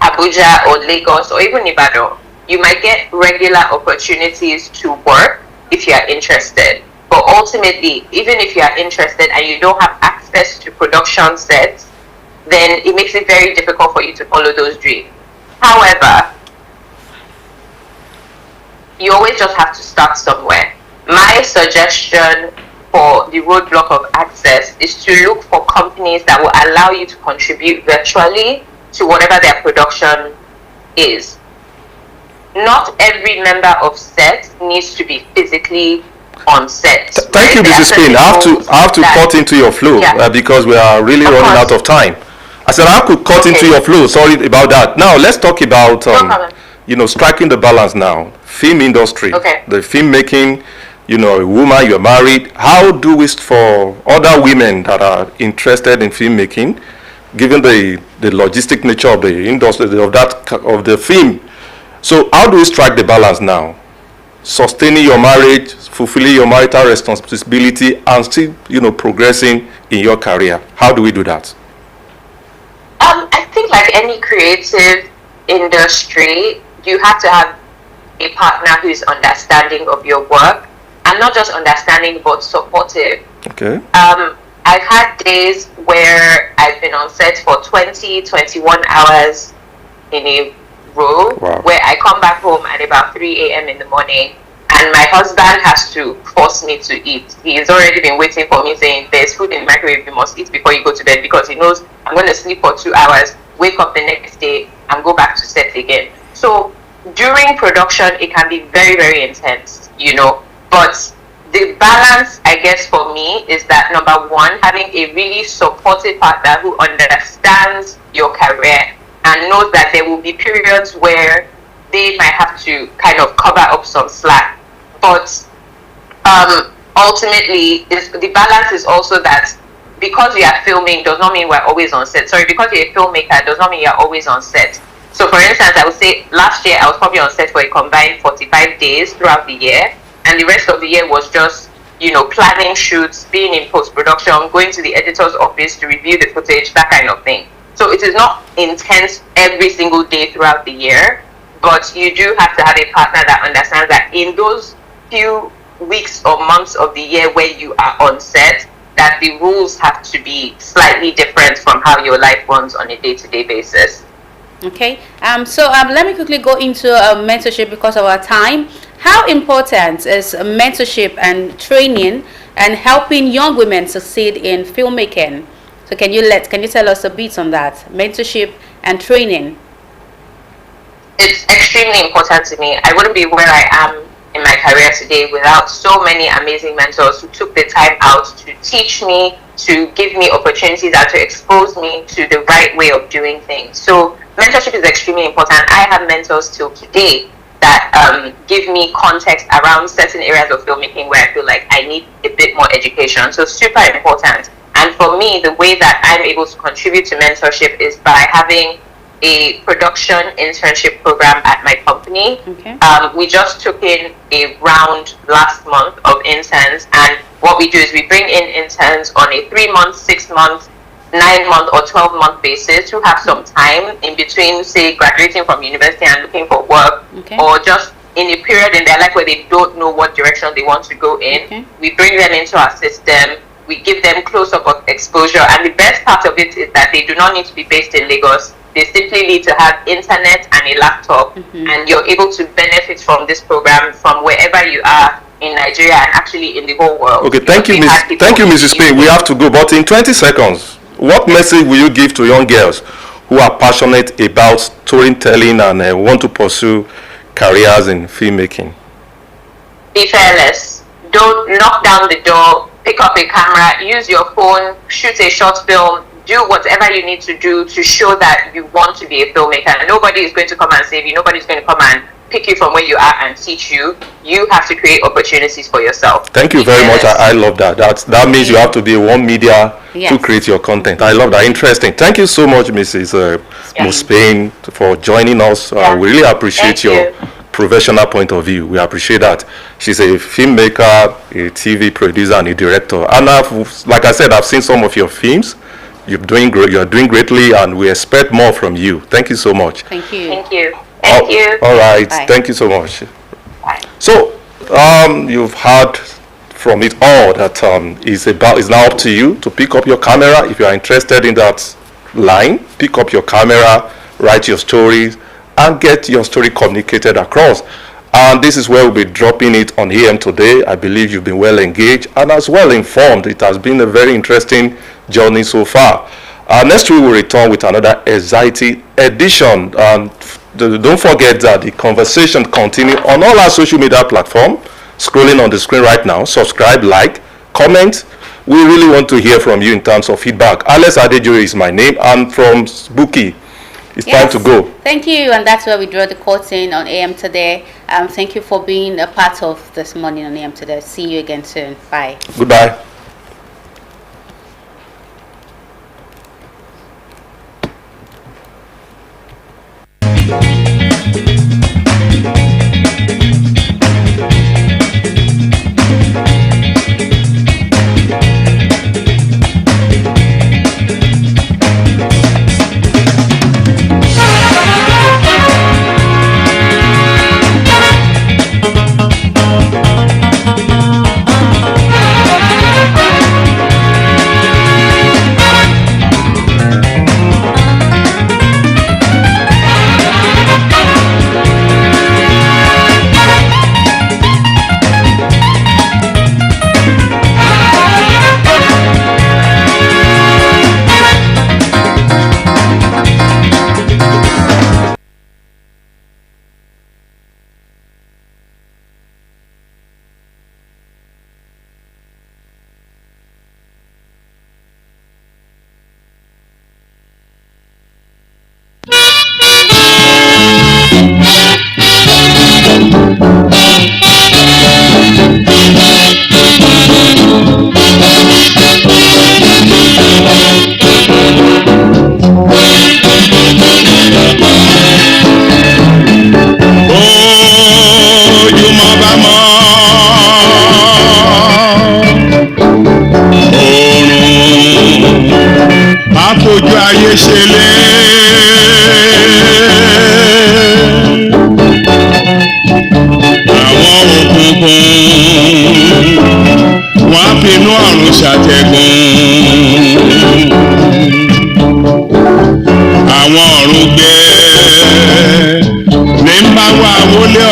Abuja or Lagos or even Ibadan, you might get regular opportunities to work if you are interested. But ultimately, even if you are interested and you don't have access to production sets, then it makes it very difficult for you to follow those dreams. However, you always just have to start somewhere. My suggestion for the roadblock of access is to look for companies that will allow you to contribute virtually to whatever their production is. Not every member of set needs to be physically on set. Thank you, Mrs. Queen. I have to cut into your flow because we are really running out of time. I said I have to cut into your flow. Sorry about that. Now let's talk about you know, striking the balance now. Film industry, the filmmaking. You know, a woman, you're married. How do we, for other women that are interested in filmmaking, given the logistic nature of the industry of the film? So how do we strike the balance now? Sustaining your marriage, fulfilling your marital responsibility, and still, you know, progressing in your career. How do we do that? I think like any creative industry, you have to have a partner who is understanding of your work. And not just understanding, but supportive. Okay. I've had days where I've been on set for 20, 21 hours in a row, where I come back home at about 3 a.m. in the morning, and my husband has to force me to eat. He's already been waiting for me, saying, there's food in the microwave, you must eat before you go to bed, because he knows I'm going to sleep for 2 hours, wake up the next day, and go back to set again. So during production, it can be very, very intense, you know. But the balance, I guess, for me is that number one, having a really supportive partner who understands your career and knows that there will be periods where they might have to kind of cover up some slack. But ultimately, the balance is also that because we are filming does not mean we're always on set. Sorry, because you're a filmmaker does not mean you're always on set. So for instance, I would say last year I was probably on set for a combined 45 days throughout the year. And the rest of the year was just, planning shoots, being in post-production, going to the editor's office to review the footage, that kind of thing. So it is not intense every single day throughout the year, but you do have to have a partner that understands that in those few weeks or months of the year where you are on set, that the rules have to be slightly different from how your life runs on a day-to-day basis. Okay, so let me quickly go into mentorship because of our time. How important is mentorship and training and helping young women succeed in filmmaking? So can you tell us a bit on that, mentorship and training? It's extremely important to me. I wouldn't be where I am in my career today without so many amazing mentors who took the time out to teach me, to give me opportunities, and to expose me to the right way of doing things. So mentorship is extremely important. I have mentors till today that give me context around certain areas of filmmaking where I feel like I need a bit more education. So super important. And for me, the way that I'm able to contribute to mentorship is by having a production internship program at my company. Okay. We just took in a round last month of interns, and what we do is we bring in interns on a 3-month, 6-month, 9-month or 12-month basis who have some time in between, say, graduating from university and looking for work, okay, or just in a period in their life where they don't know what direction they want to go in. Okay. We bring them into our system, we give them close-up of exposure, and the best part of it is that they do not need to be based in Lagos. They simply need to have internet and a laptop, and you're able to benefit from this program from wherever you are in Nigeria and actually in the whole world. Okay, thank you, Mrs. Payne. We have to go, but in 20 seconds, what message will you give to young girls who are passionate about storytelling and want to pursue careers in filmmaking? Be fearless. Don't knock down the door. Pick up a camera. Use your phone. Shoot a short film. Do whatever you need to do to show that you want to be a filmmaker. Nobody is going to come and save you. Nobody's going to come and pick you from where you are and teach you. You have to create opportunities for yourself. Thank you very much. I love that. That means you have to be one media to create your content. I love that. Interesting. Thank you so much, Mrs. Mospain, for joining us. We really appreciate your professional point of view. We appreciate that. She's a filmmaker, a TV producer, and a director. And like I said, I've seen some of your films. You're doing greatly, and we expect more from you. Thank you so much. Thank you. Thank you. Thank you. All right. Bye. Thank you so much. Bye. So, you've heard from it all that it's now up to you to pick up your camera. If you are interested in that line, pick up your camera, write your stories, and get your story communicated across. And this is where we'll be dropping it on AM today. I believe you've been well engaged and as well informed. It has been a very interesting journey so far. Next week we'll return with another exciting edition. Don't forget that the conversation continues on all our social media platforms. Scrolling on the screen right now. Subscribe, like, comment. We really want to hear from you in terms of feedback. Alex Adejoye is my name. I'm from Spooky. It's time to go. Thank you, and that's where we draw the curtain on AM Today. Thank you for being a part of this morning on AM Today. See you again soon. Bye. Goodbye.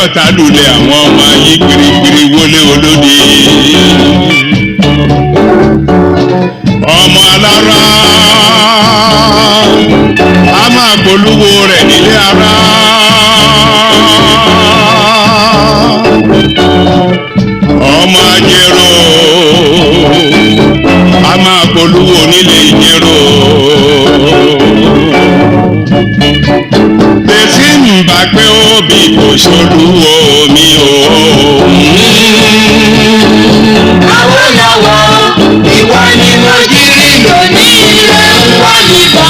ọ̀tá lulẹ̀ àwọn ọmọ ayé gbirigbiri wọlé olóde. ọmọ alára a máa polówó rẹ̀ nílé ara. ọmọ ajérò a máa polówó nílé ìjérò. bẹ́sí ń bá pé òbí kò ṣolúwo mi o. Awólọ́wọ̀